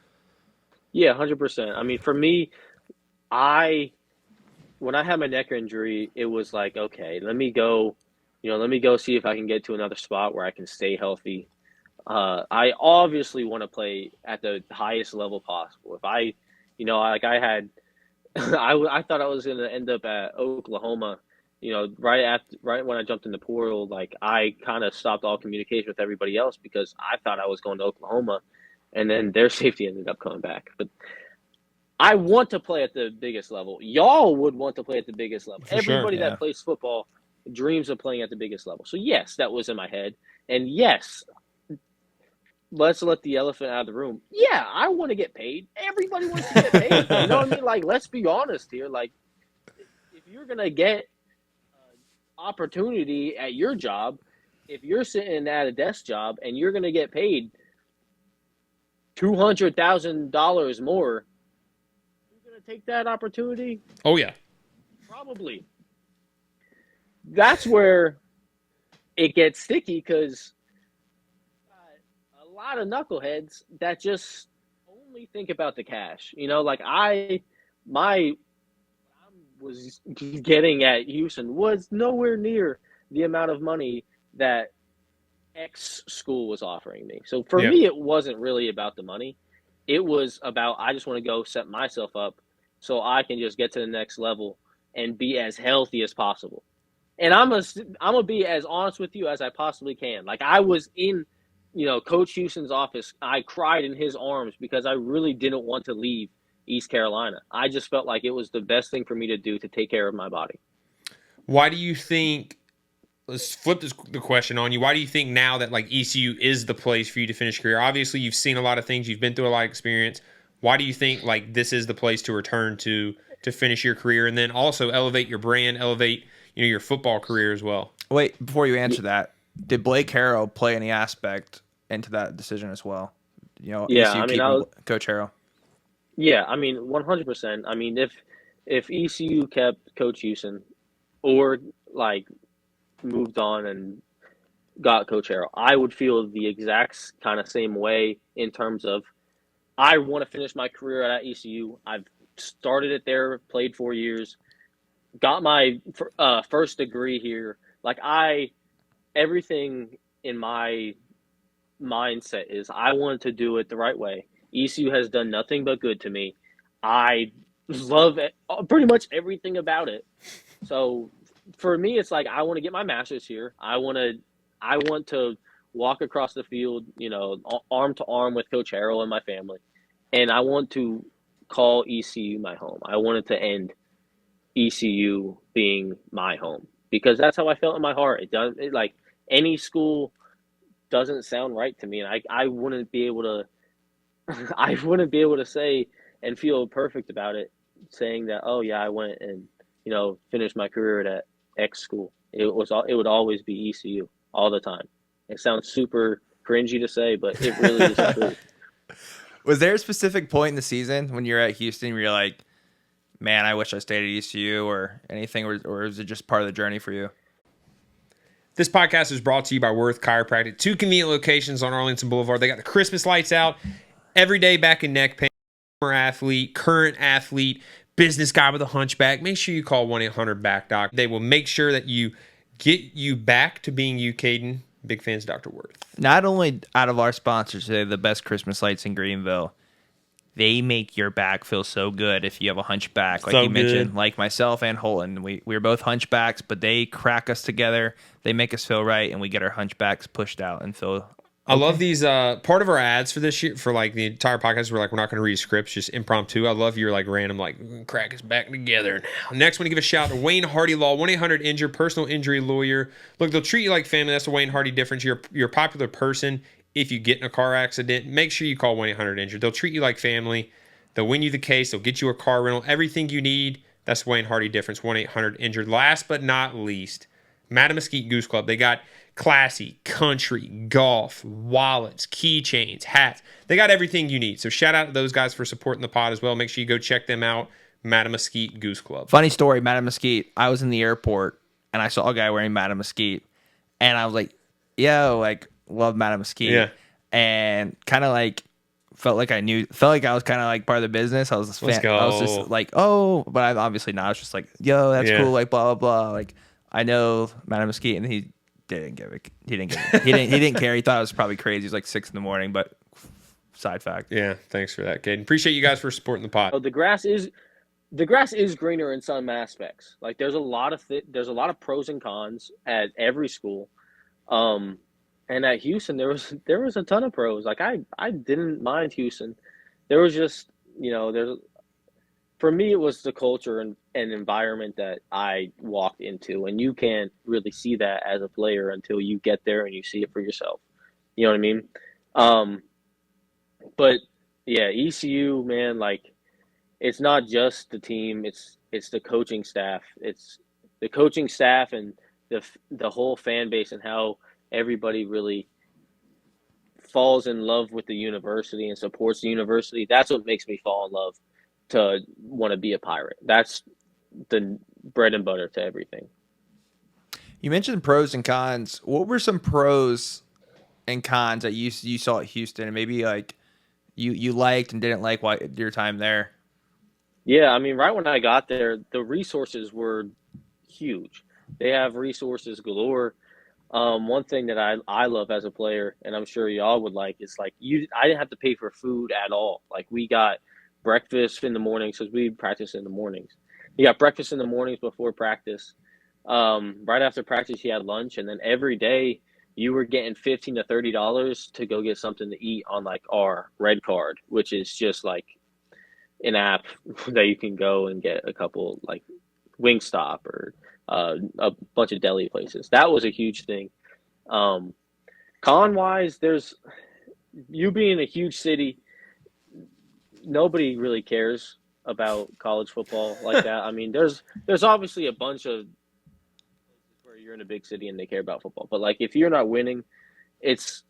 Yeah, 100%. I mean, for me, when I had my neck injury, it was like, okay, let me go see if I can get to another spot where I can stay healthy. I obviously want to play at the highest level possible. If I had, I thought I was going to end up at Oklahoma, right when I jumped in the portal, like I kind of stopped all communication with everybody else because I thought I was going to Oklahoma, and then their safety ended up coming back. But I want to play at the biggest level. Y'all would want to play at the biggest level. Everybody that plays football dreams of playing at the biggest level. So yes, that was in my head. And yes, let's let the elephant out of the room. Yeah, I want to get paid. Everybody wants to get paid. You know what I mean? Like, let's be honest here. Like, if you're going to get opportunity at your job, if you're sitting at a desk job and you're going to get paid $200,000 more, take that opportunity? Oh yeah, probably. That's where it gets sticky because a lot of knuckleheads that just only think about the cash. Like I was getting at Houston was nowhere near the amount of money that X school was offering me. So for me, it wasn't really about the money. It was about I just want to go set myself up so I can just get to the next level and be as healthy as possible. And I'm gonna be as honest with you as I possibly can. Like I was in, Coach Houston's office. I cried in his arms because I really didn't want to leave East Carolina. I just felt like it was the best thing for me to do to take care of my body. Why do you think? Let's flip the question on you. Why do you think now that like ECU is the place for you to finish your career? Obviously, you've seen a lot of things. You've been through a lot of experience. Why do you think like this is the place to return to finish your career, and then also elevate your brand, elevate your football career as well? Wait, before you answer that, did Blake Harrell play any aspect into that decision as well? Yeah, ECU I mean, keeping Coach Harrell. Yeah, I mean, 100%. I mean, if ECU kept Coach Houston or like moved on and got Coach Harrell, I would feel the exact kind of same way in terms of I want to finish my career at ECU. I've started it there, played 4 years, got my first degree here. Like everything in my mindset is I wanted to do it the right way. ECU has done nothing but good to me. I love it, pretty much everything about it. So for me, it's like I want to get my master's here. I want to walk across the field, arm to arm with Coach Harrell and my family, and I want to call ECU my home. I wanted to end ECU being my home because that's how I felt in my heart. Like any school doesn't sound right to me, and I wouldn't be able to I wouldn't be able to say and feel perfect about it, saying that, oh yeah, I went and finished my career at X school. It would always be ECU all the time. It sounds super cringy to say, but it really is true. Was there a specific point in the season when you're at Houston where you're like, man, I wish I stayed at ECU or anything, or is it just part of the journey for you? This podcast is brought to you by Worth Chiropractic. 2 convenient locations on Arlington Boulevard. They got the Christmas lights out, every day back in neck pain, former athlete, current athlete, business guy with a hunchback. Make sure you call 1-800-BACK-DOC. They will make sure that you get you back to being you, Caiden. Big fans of Dr. Worth. Not only out of our sponsors, they're the best Christmas lights in Greenville. They make your back feel so good if you have a hunchback, like you mentioned, like myself and Holton. We're both hunchbacks, but they crack us together. They make us feel right, and we get our hunchbacks pushed out and feel okay. I love these. Part of our ads for this year, for like the entire podcast, we're not going to read scripts, just impromptu. I love your like random crack us back together now. Next, I want to give a shout to Wayne Hardy Law, 1-800-INJURE, personal injury lawyer. Look, they'll treat you like family. That's the Wayne Hardy difference. You're a popular person. If you get in a car accident, make sure you call 1-800-INJURE. They'll treat you like family. They'll win you the case. They'll get you a car rental. Everything you need. That's Wayne Hardy difference. 1-800-INJURE. Last but not least, Madam Mesquite Goose Club. They got classy, country, golf, wallets, keychains, hats. They got everything you need. So shout out to those guys for supporting the pod as well. Make sure you go check them out. Madam Mesquite Goose Club. Funny story, Madam Mesquite. I was in the airport and I saw a guy wearing Madam Mesquite, and I was like, yo, love Madam Mesquite. Yeah. And kind of felt like I was kind of like part of the business. I was just Let's go. I was just like, oh, but I obviously not. I was just like, yo, that's cool. Like blah blah blah. I know Madam Mesquite, and he didn't give it. He didn't care. He thought it was probably crazy. It was like 6 a.m, but side fact. Yeah, thanks for that, Caiden. Appreciate you guys for supporting the pod. The grass is greener in some aspects. Like there's a lot of pros and cons at every school. And at Houston, there was a ton of pros. Like I didn't mind Houston. There was just for me it was the culture and environment that I walked into, and you can't really see that as a player until you get there and you see it for yourself. You know what I mean? But yeah, ECU, man, it's not just the team. It's the coaching staff. It's the coaching staff and the whole fan base and how everybody really falls in love with the university and supports the university. That's what makes me fall in love to want to be a Pirate. That's the bread and butter to everything. You mentioned pros and cons. What were some pros and cons that you saw at Houston, and maybe you liked and didn't like your time there? Yeah, I mean, right when I got there, the resources were huge. They have resources galore. One thing that I love as a player, and I'm sure y'all would like, is I didn't have to pay for food at all. We got breakfast in the mornings because we practice in the mornings. You got breakfast in the mornings before practice. Right after practice, you had lunch, and then every day you were getting $15 to $30 to go get something to eat on our red card, which is just an app that you can go and get a couple like Wingstop or a bunch of deli places. That was a huge thing. Um, Con wise, there's you being a huge city, nobody really cares about college football like that. I mean, there's obviously a bunch of where you're in a big city and they care about football, but like if you're not winning, it's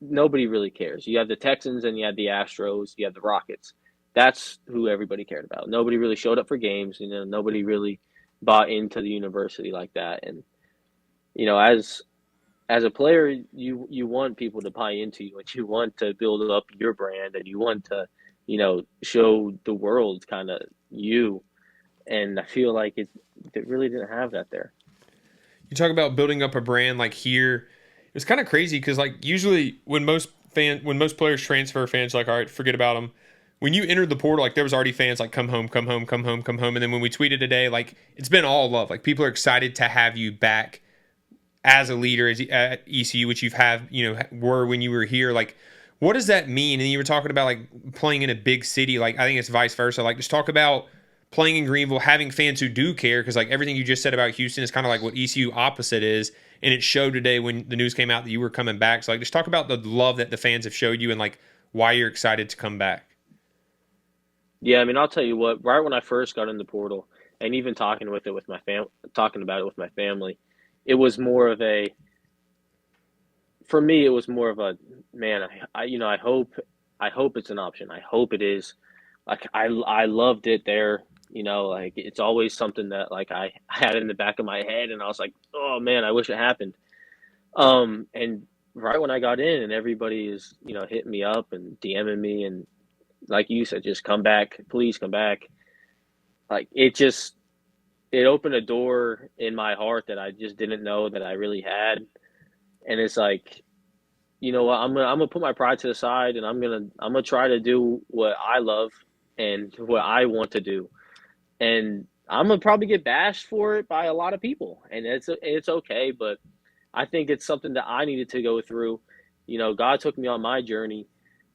nobody really cares. You have the Texans and you have the Astros, you have the Rockets. That's who everybody cared about. Nobody really showed up for games. Nobody really bought into the university like that. And as a player, you want people to buy into you, and you want to build up your brand, and you want to, show the world kind of you. And I feel like it really didn't have that there. You talk about building up a brand like here. It's kind of crazy because like usually when most players transfer, fans are like, all right, forget about them. When you entered the portal, like there was already fans like come home, come home, come home, come home. And then when we tweeted today, like it's been all love. Like people are excited to have you back as a leader at ECU, which were when you were here. Like, what does that mean? And you were talking about like playing in a big city. Like I think it's vice versa. Like just talk about playing in Greenville, having fans who do care, because like everything you just said about Houston is kind of like what ECU opposite is. And it showed today when the news came out that you were coming back. So like just talk about the love that the fans have showed you and like why you're excited to come back. Yeah, I mean, I'll tell you what. Right when I first got in the portal, and even talking about it with my family, it was more of a. For me, it was more of a man. I hope it's an option. I hope it is. Like I loved it there. Like it's always something that like I had in the back of my head, and I was like, oh man, I wish it happened. And right when I got in, and everybody is hitting me up and DMing me, and like you said, just come back, please come back. Like it opened a door in my heart that I just didn't know that I really had. And it's like, you know what, I'm gonna put my pride to the side, and I'm gonna try to do what I love and what I want to do. And I'm gonna probably get bashed for it by a lot of people, and it's okay. But I think it's something that I needed to go through. God took me on my journey,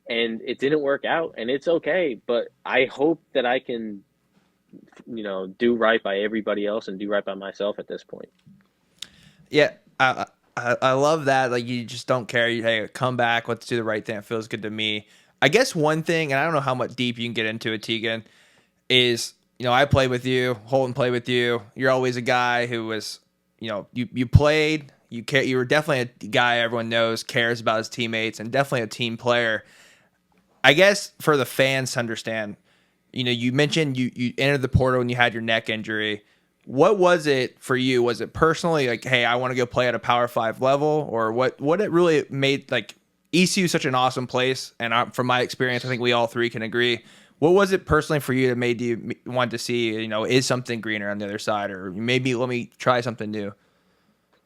and it didn't work out, and it's okay. But I hope that I can, do right by everybody else and do right by myself at this point. Yeah, I love that. Like you just don't care. Hey, come back. Let's do the right thing. It feels good to me. I guess one thing, and I don't know how much deep you can get into it, Teagan, is I played with you, Holton played with you. You're always a guy who was, you played. You were definitely a guy everyone knows cares about his teammates, and definitely a team player. I guess for the fans to understand, you mentioned you entered the portal and you had your neck injury. What was it for you? Was it personally like, hey, I want to go play at a Power 5 level, or what it really made like ECU such an awesome place? And from my experience, I think we all three can agree. What was it personally for you that made you want to see, is something greener on the other side, or maybe let me try something new?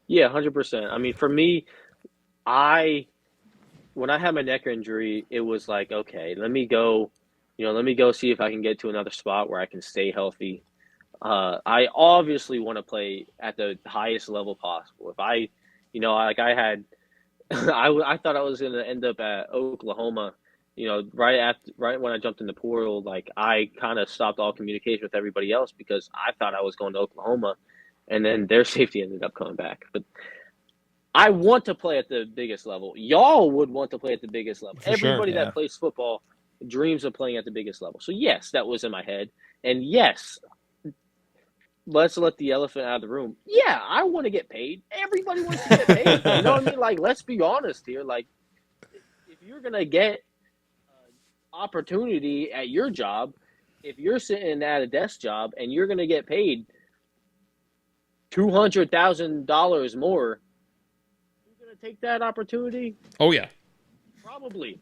Yeah, 100%. I mean, for me, when I had my neck injury, it was like, okay, let me go see if I can get to another spot where I can stay healthy. I obviously want to play at the highest level possible. If I had, I thought I was going to end up at Oklahoma, right when I jumped in the portal, like I kind of stopped all communication with everybody else because I thought I was going to Oklahoma, and then their safety ended up coming back. But I want to play at the biggest level. Y'all would want to play at the biggest level. Everybody that plays football dreams of playing at the biggest level. So yes, that was in my head. And yes, let's let the elephant out of the room. Yeah, I want to get paid. Everybody wants to get paid. You know what I mean? Like, let's be honest here. Like, if you're going to get opportunity at your job, if you're sitting at a desk job and you're going to get paid $200,000 more, you're going to take that opportunity? Oh, yeah. Probably.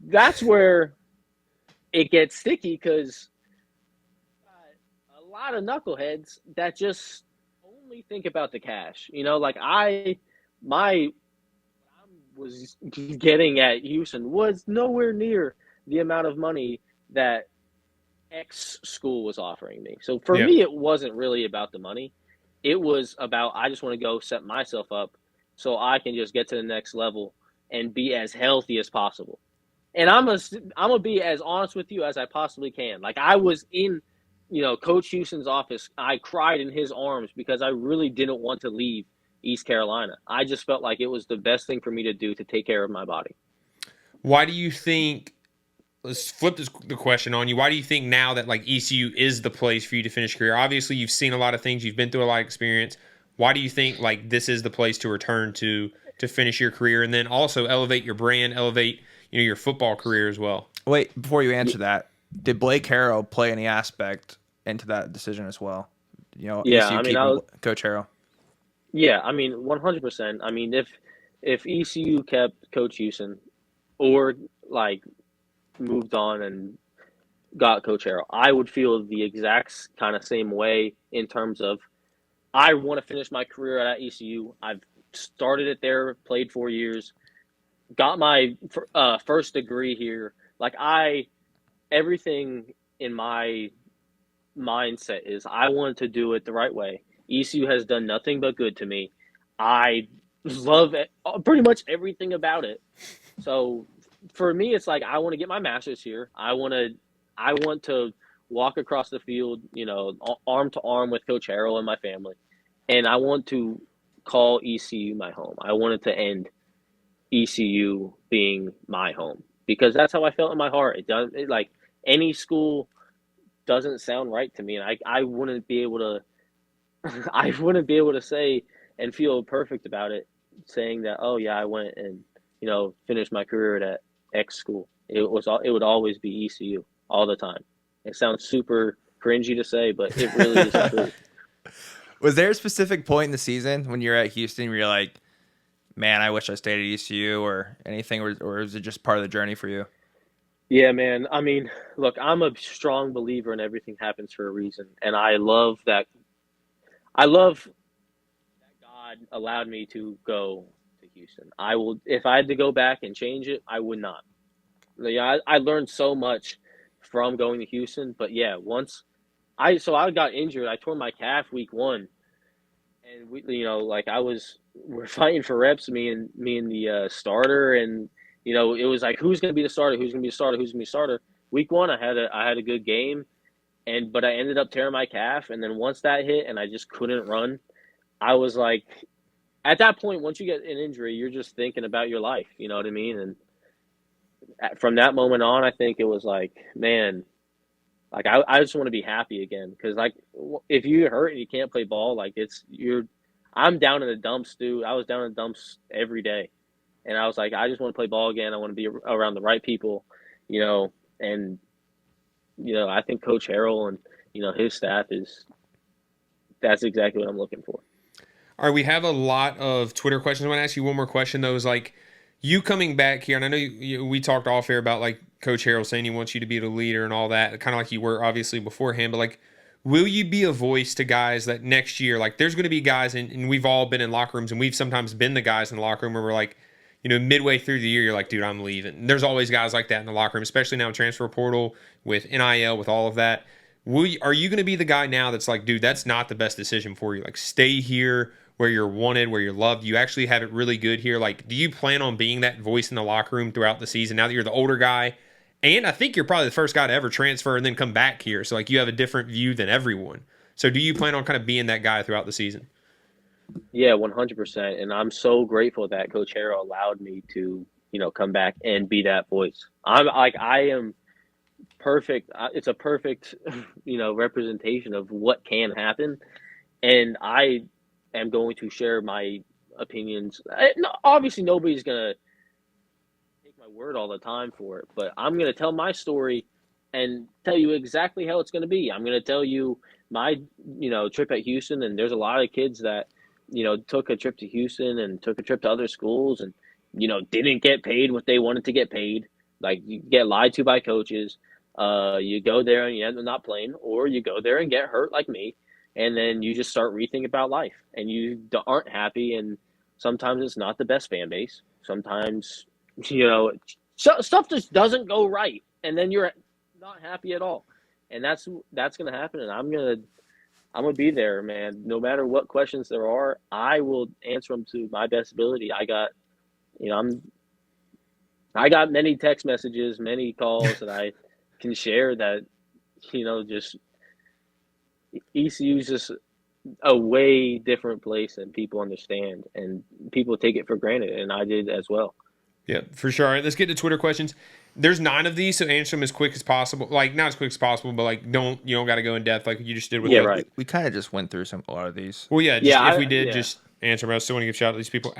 That's where it gets sticky because a lot of knuckleheads that just only think about the cash. Like I was getting at Houston was nowhere near the amount of money that X school was offering me. So for me, it wasn't really about the money. It was about, I just want to go set myself up so I can just get to the next level and be as healthy as possible. And I'm gonna be as honest with you as I possibly can. Like, I was in, Coach Houston's office. I cried in his arms because I really didn't want to leave East Carolina. I just felt like it was the best thing for me to do to take care of my body. Why do you think? Let's flip the question on you. Why do you think now that like ECU is the place for you to finish your career? Obviously, you've seen a lot of things. You've been through a lot of experience. Why do you think like this is the place to return to finish your career, and then also elevate your brand, elevate your football career as well? Wait, before you answer that, did Blake Harrell play any aspect into that decision as well? Yeah, ECU I mean, keeping Coach Harrell. Yeah, I mean, 100%. I mean, if ECU kept Coach Houston or like moved on and got Coach Harrell, I would feel the exact kind of same way in terms of I want to finish my career at ECU. I've started it there, played 4 years, got my first degree here. Like, everything in my mindset is I wanted to do it the right way. ECU has done nothing but good to me. I love it, pretty much everything about it. So for me, it's like I want to get my master's here. I want to walk across the field, arm to arm with Coach Harrell and my family, and I want to call ECU my home. I wanted to end ECU being my home because that's how I felt in my heart. Like any school doesn't sound right to me, and I wouldn't be able to I wouldn't be able to say and feel perfect about it, saying that, oh yeah, I went and finished my career at X school. It would always be ECU all the time. It sounds super cringy to say, but it really is the truth. Was there a specific point in the season when you're at Houston where you're like, man, I wish I stayed at ECU or anything, or is it just part of the journey for you? Yeah, man. I mean, look, I'm a strong believer in everything happens for a reason, and I love that. I love that God allowed me to go to Houston. I will, if I had to go back and change it, I would not. Yeah, I learned so much from going to Houston, but yeah, I got injured. I tore my calf week 1, and we're fighting for reps, me and the starter, and it was like who's going to be the starter, who's going to be the starter, who's going to be the starter. Week 1, I had a good game, but I ended up tearing my calf, and then once that hit, and I just couldn't run. I was like, at that point, once you get an injury, you're just thinking about your life. You know what I mean? And from that moment on, I think it was like, man, like I just want to be happy again because like if you hurt and you can't play ball, like I'm down in the dumps, dude. I was down in the dumps every day. And I was like, I just want to play ball again. I want to be around the right people, and, I think Coach Harrell and, his staff that's exactly what I'm looking for. All right, we have a lot of Twitter questions. I want to ask you one more question, though, is like you coming back here, and I know we talked off air about like Coach Harrell saying he wants you to be the leader and all that, kind of like you were obviously beforehand, but like, will you be a voice to guys that next year, like there's going to be guys, and we've all been in locker rooms, and we've sometimes been the guys in the locker room where we're like, midway through the year, you're like, dude, I'm leaving. And there's always guys like that in the locker room, especially now in transfer portal with NIL, with all of that. Are you going to be the guy now that's like, dude, that's not the best decision for you? Like, stay here where you're wanted, where you're loved. You actually have it really good here. Like, do you plan on being that voice in the locker room throughout the season now that you're the older guy? And I think you're probably the first guy to ever transfer and then come back here. So, like, you have a different view than everyone. So, do you plan on kind of being that guy throughout the season? Yeah, 100%. And I'm so grateful that Coach Harrell allowed me to, come back and be that voice. I am perfect. It's a perfect, representation of what can happen. And I am going to share my opinions. Obviously, nobody's going to take my word all the time for it, but I'm going to tell my story and tell you exactly how it's going to be. I'm going to tell you my, trip at Houston. And there's a lot of kids that, took a trip to Houston and took a trip to other schools and, didn't get paid what they wanted to get paid. Like, you get lied to by coaches. You go there and you end up not playing, or you go there and get hurt like me. And then you just start rethinking about life and you aren't happy. And sometimes it's not the best fan base. Sometimes, stuff just doesn't go right. And then you're not happy at all. And that's going to happen. And I'm going to be there, man. No matter what questions there are, I will answer them to my best ability. I got many text messages, many calls that I can share that, just ECU is just a way different place than people understand, and people take it for granted, and I did as well. Yeah, for sure. All right, let's get to Twitter questions. There's 9 of these, so answer them as quick as possible. Like, not as quick as possible, but like, you don't got to go in depth like you just did with. Yeah, right. We kind of just went through a lot of these. Well, yeah, just answer them. I still want to give a shout out to these people.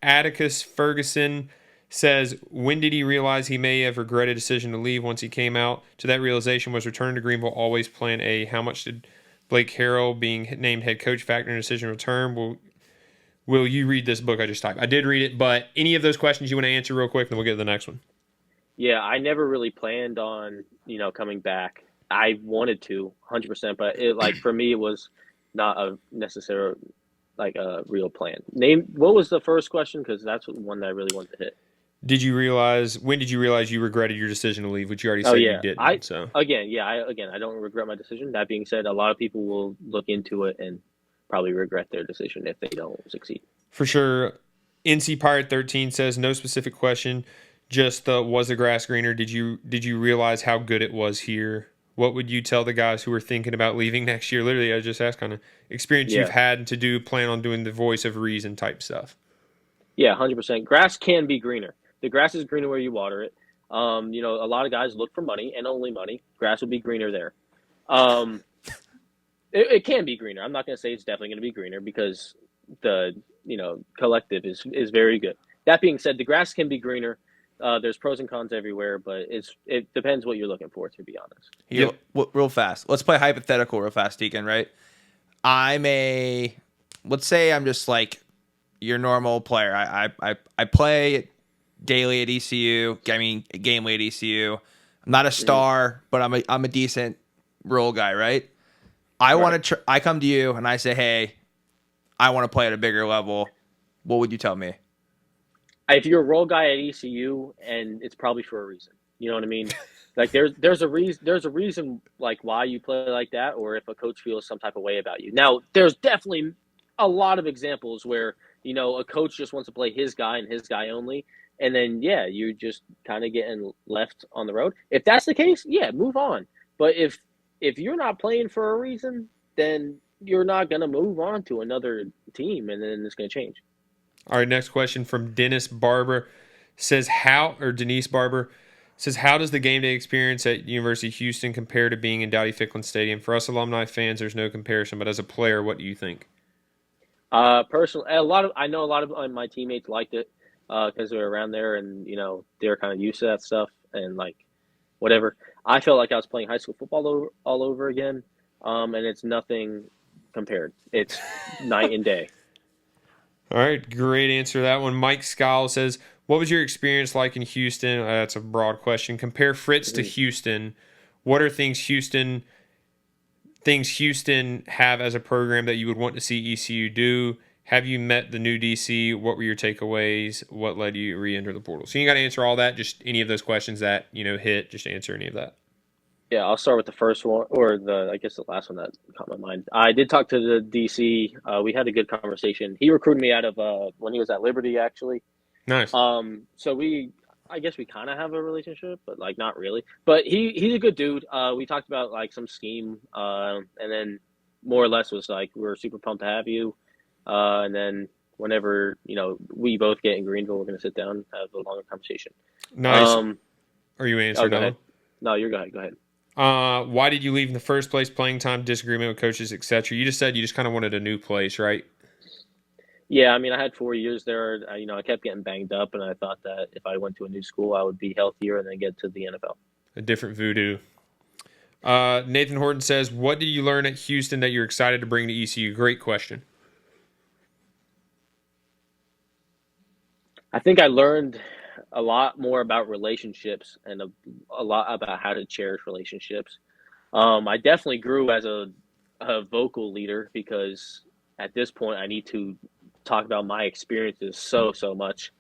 Atticus Ferguson says, when did he realize he may have regretted a decision to leave once he came out? To that realization, was returning to Greenville always plan A? How much did Blake Harrell being named head coach factor in decision to return? Will you read this book I just typed? I did read it, but any of those questions you want to answer real quick, then we'll get to the next one. Yeah, I never really planned on, coming back. I wanted to, 100%, but for me, it was not a necessary, a real plan. What was the first question? Because that's the one that I really wanted to hit. When did you realize you regretted your decision to leave, which you already said you didn't? I don't regret my decision. That being said, a lot of people will look into it and probably regret their decision if they don't succeed. For sure. NC Pirate 13 says, no specific question, just was the grass greener? Did you realize how good it was here? What would you tell the guys who are thinking about leaving next year? Literally, I just asked kind of experience you've had to plan on doing the voice of reason type stuff. Yeah, 100%. Grass can be greener. The grass is greener where you water it. A lot of guys look for money and only money. Grass will be greener there. It can be greener. I'm not going to say it's definitely going to be greener because the collective is very good. That being said, the grass can be greener. There's pros and cons everywhere, but it depends what you're looking for, to be honest. Real fast. Let's play hypothetical real fast, Teagan, right? Let's say I'm just like your normal player. I play daily at ECU. Gamely at ECU. I'm not a star, but I'm a decent role guy, right? I come to you and I say, hey, I want to play at a bigger level. What would you tell me? If you're a role guy at ECU, and it's probably for a reason. You know what I mean? Like there's a reason like why you play like that, or if a coach feels some type of way about you. Now, there's definitely a lot of examples where a coach just wants to play his guy and his guy only, and then you're just kind of getting left on the road. If that's the case, move on. But if you're not playing for a reason, then you're not gonna move on to another team, and then it's gonna change. All right, next question from Dennis Barber Denise Barber says, how does the game day experience at University of Houston compare to being in Dowdy-Ficklin Stadium? For us alumni fans, there's no comparison, but as a player, what do you think? Personally, I know a lot of my teammates liked it because they were around there and they were kind of used to that stuff and whatever. I felt like I was playing high school football all over again, and it's nothing compared. It's night and day. All right, great answer to that one. Mike Schall says, what was your experience like in Houston? That's a broad question. Compare Fritz to Houston. What are things Houston have as a program that you would want to see ECU do? Have you met the new DC? What were your takeaways? What led you to re-enter the portal? So you got to answer all that, just any of those questions that, hit, just answer any of that. Yeah, I'll start with the first one, or the last one that caught my mind. I did talk to the DC. We had a good conversation. He recruited me out of when he was at Liberty, actually. Nice. So I guess we kind of have a relationship, but not really. But he's a good dude. We talked about some scheme, and then more or less was we're super pumped to have you. And then whenever we both get in Greenville, we're gonna sit down and have a longer conversation. Nice. Are you answering? Go ahead. No, you're go ahead. Why did you leave in the first place? Playing time, disagreement with coaches, etc. You just said you just kind of wanted a new place, right? Yeah, I mean, I had 4 years there. I kept getting banged up, and I thought that if I went to a new school, I would be healthier and then get to the NFL. A different voodoo. Nathan Horton says, what did you learn at Houston that you're excited to bring to ECU? Great question. I think I learned a lot more about relationships and a lot about how to cherish relationships. I definitely grew as a vocal leader because at this point I need to talk about my experiences so much.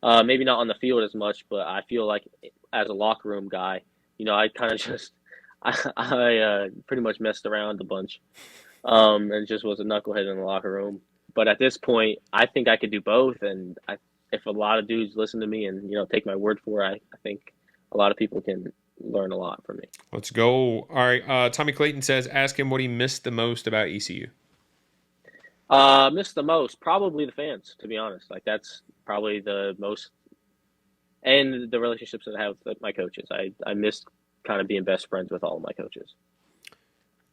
Maybe not on the field as much, but I feel like as a locker room guy, I kind of just I pretty much messed around a bunch and just was a knucklehead in the locker room. But at this point, I think I could do both, and if a lot of dudes listen to me and, take my word for it, I think a lot of people can learn a lot from me. Let's go. All right. Tommy Clayton says, ask him what he missed the most about ECU. Missed the most, probably the fans, to be honest. Like, that's probably the most, and the relationships that I have with my coaches. I missed kind of being best friends with all of my coaches.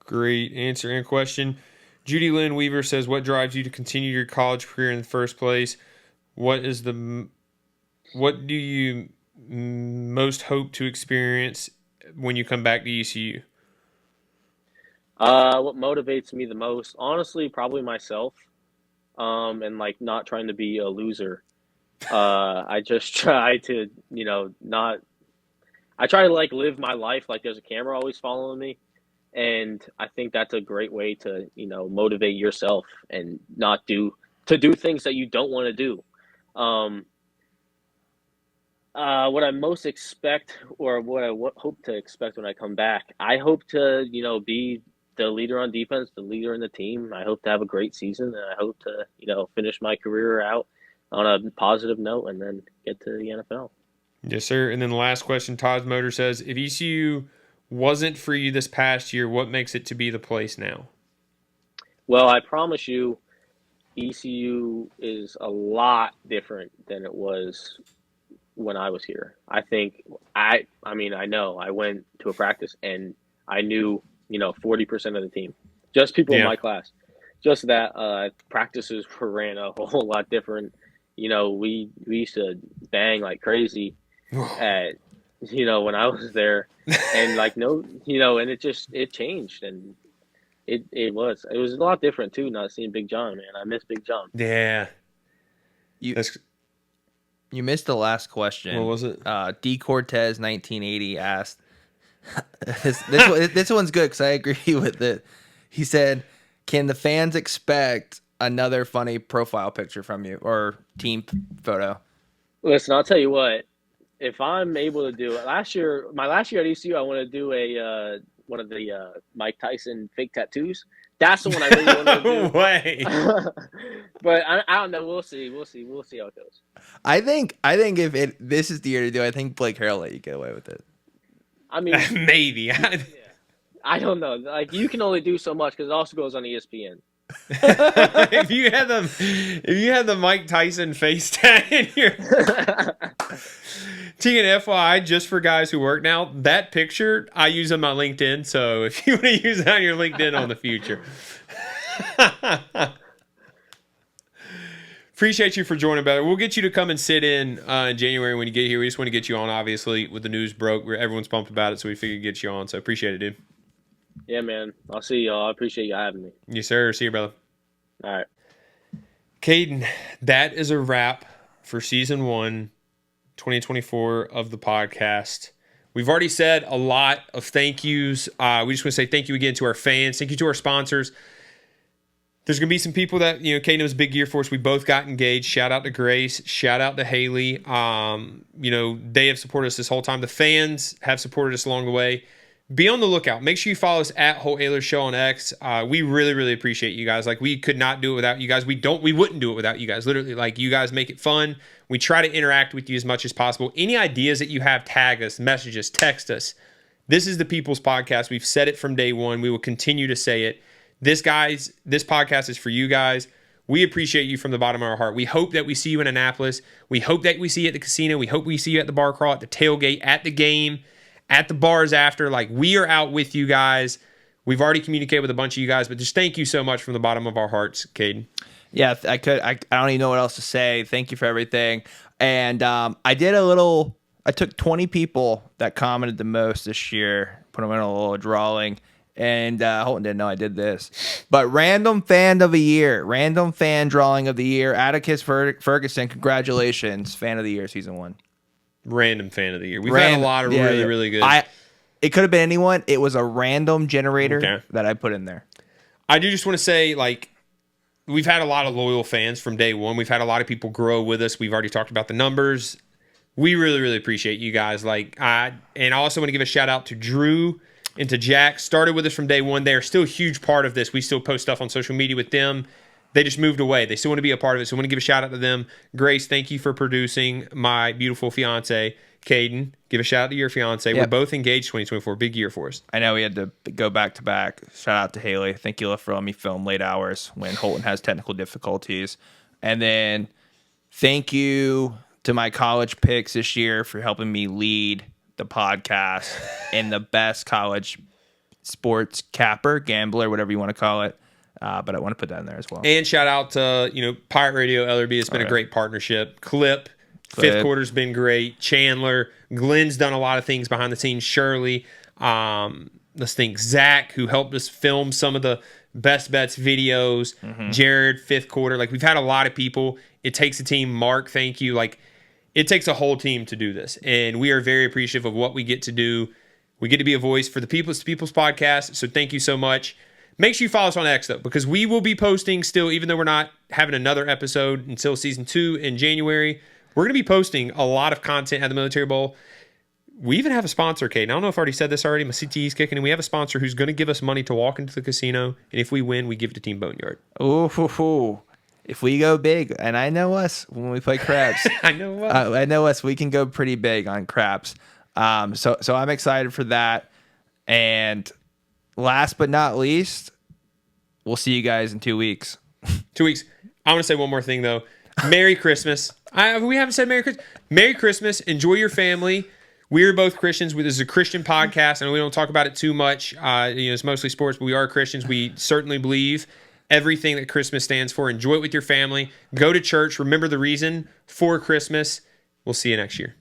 Great answer and question. Judy Lynn Weaver says, what drives you to continue your college career in the first place? What do you most hope to experience when you come back to ECU? What motivates me the most, honestly, probably myself, and like not trying to be a loser. I just try to, I try to like live my life like there's a camera always following me. And I think that's a great way to, motivate yourself and not do things that you don't want to do. What I most expect, or what I hope to expect when I come back, I hope to, be the leader on defense, the leader in the team. I hope to have a great season, and I hope to, finish my career out on a positive note and then get to the NFL. Yes, sir. And then the last question, Todd's Motor says, if ECU wasn't for you this past year, what makes it to be the place now? Well, I promise you, ECU is a lot different than it was when I was here. I think I know I went to a practice and I knew, 40% of the team, just people in my class. Just that practices were ran a whole lot different. We used to bang like crazy at, when I was there, and like, and it changed, and it was a lot different too, not seeing Big John, man. I miss Big John. Yeah. You missed the last question. What was it? D Cortez 1980 asked, this one's good because I agree with it. He said, can the fans expect another funny profile picture from you or team photo? Listen, I'll tell you what. If I'm able to do it, my last year at ECU, I want to do one of the Mike Tyson fake tattoos. That's the one I really want to do. Way. But I don't know. We'll see how it goes. I think if this is the year to do it, I think Blake Harrell let you get away with it. I mean, maybe. Yeah. I don't know. Like, you can only do so much because it also goes on ESPN. if you had the Mike Tyson face tag in your Teagan, FYI, just for guys who work now, that picture I use on my LinkedIn. So if you want to use it on your LinkedIn on the future. Appreciate you for joining, brother. We'll get you to come and sit in January when you get here. We just want to get you on, obviously, with the news broke. Everyone's pumped about it, so we figured to get you on. So appreciate it, dude. Yeah, man. I'll see y'all. I appreciate you having me. Yes, sir. See you, brother. All right. Caiden, that is a wrap for Season 1, 2024 of the podcast. We've already said a lot of thank yous. We just want to say thank you again to our fans. Thank you to our sponsors. There's going to be some people that, Caden was a big year for us. We both got engaged. Shout out to Grace. Shout out to Haley. They have supported us this whole time. The fans have supported us along the way. Be on the lookout. Make sure you follow us at Holt Ahlers Show on X. We really, really appreciate you guys. Like, we could not do it without you guys. We wouldn't do it without you guys. Literally, like, you guys make it fun. We try to interact with you as much as possible. Any ideas that you have, tag us, message us, text us. This is the People's Podcast. We've said it from day one. We will continue to say it. This podcast is for you guys. We appreciate you from the bottom of our heart. We hope that we see you in Annapolis. We hope that we see you at the casino. We hope we see you at the bar crawl, at the tailgate, at the game, at the bars after. Like, we are out with you guys. We've already communicated with a bunch of you guys, but just thank you so much from the bottom of our hearts, Caden. Yeah, I don't even know what else to say. Thank you for everything. And I took 20 people that commented the most this year, put them in a little drawing. And Holton didn't know I did this. But random fan drawing of the year, Atticus Ferguson, congratulations, fan of the year, season 1. Random fan of the year. We've had a lot of really good. It could have been anyone. It was a random generator that I put in there. I do just want to say, like, we've had a lot of loyal fans from day one. We've had a lot of people grow with us. We've already talked about the numbers. We really, really appreciate you guys. And I also want to give a shout out to Drew and to Jack. Started with us from day one. They are still a huge part of this. We still post stuff on social media with them. they just moved away. They still want to be a part of it. So I want to give a shout out to them. Grace, thank you for producing my beautiful fiance, Caiden. Give a shout out to your fiance. We're both engaged 2024. Big year for us. I know we had to go back to back. Shout out to Haley. Thank you for letting me film late hours when Holton has technical difficulties. And then thank you to my college picks this year for helping me lead the podcast in the best college sports capper, gambler, whatever you want to call it. But I want to put that in there as well. And shout out to, Pirate Radio, LRB. It's been a great partnership. Clip. Fifth quarter's been great. Chandler. Glenn's done a lot of things behind the scenes. Shirley. Let's think. Zach, who helped us film some of the best bets videos. Jared, fifth quarter. Like, we've had a lot of people. It takes a team. Mark, thank you. Like, it takes a whole team to do this. And we are very appreciative of what we get to do. We get to be a voice for the People's Podcast. So thank you so much. Make sure you follow us on X, though, because we will be posting still, even though we're not having another episode until season 2 in January. We're going to be posting a lot of content at the Military Bowl. We even have a sponsor, Kate. And I don't know if I already said this already. My CTE's kicking, and we have a sponsor who's going to give us money to walk into the casino. And if we win, we give it to Team Boneyard. Ooh. If we go big, and I know us when we play craps. I know us. I know us. We can go pretty big on craps. So I'm excited for that. And last but not least, we'll see you guys in 2 weeks. 2 weeks. I want to say one more thing, though. Merry Christmas. We haven't said Merry Christmas. Merry Christmas. Enjoy your family. We're both Christians. This is a Christian podcast, and we don't talk about it too much. It's mostly sports, but we are Christians. We certainly believe everything that Christmas stands for. Enjoy it with your family. Go to church. Remember the reason for Christmas. We'll see you next year.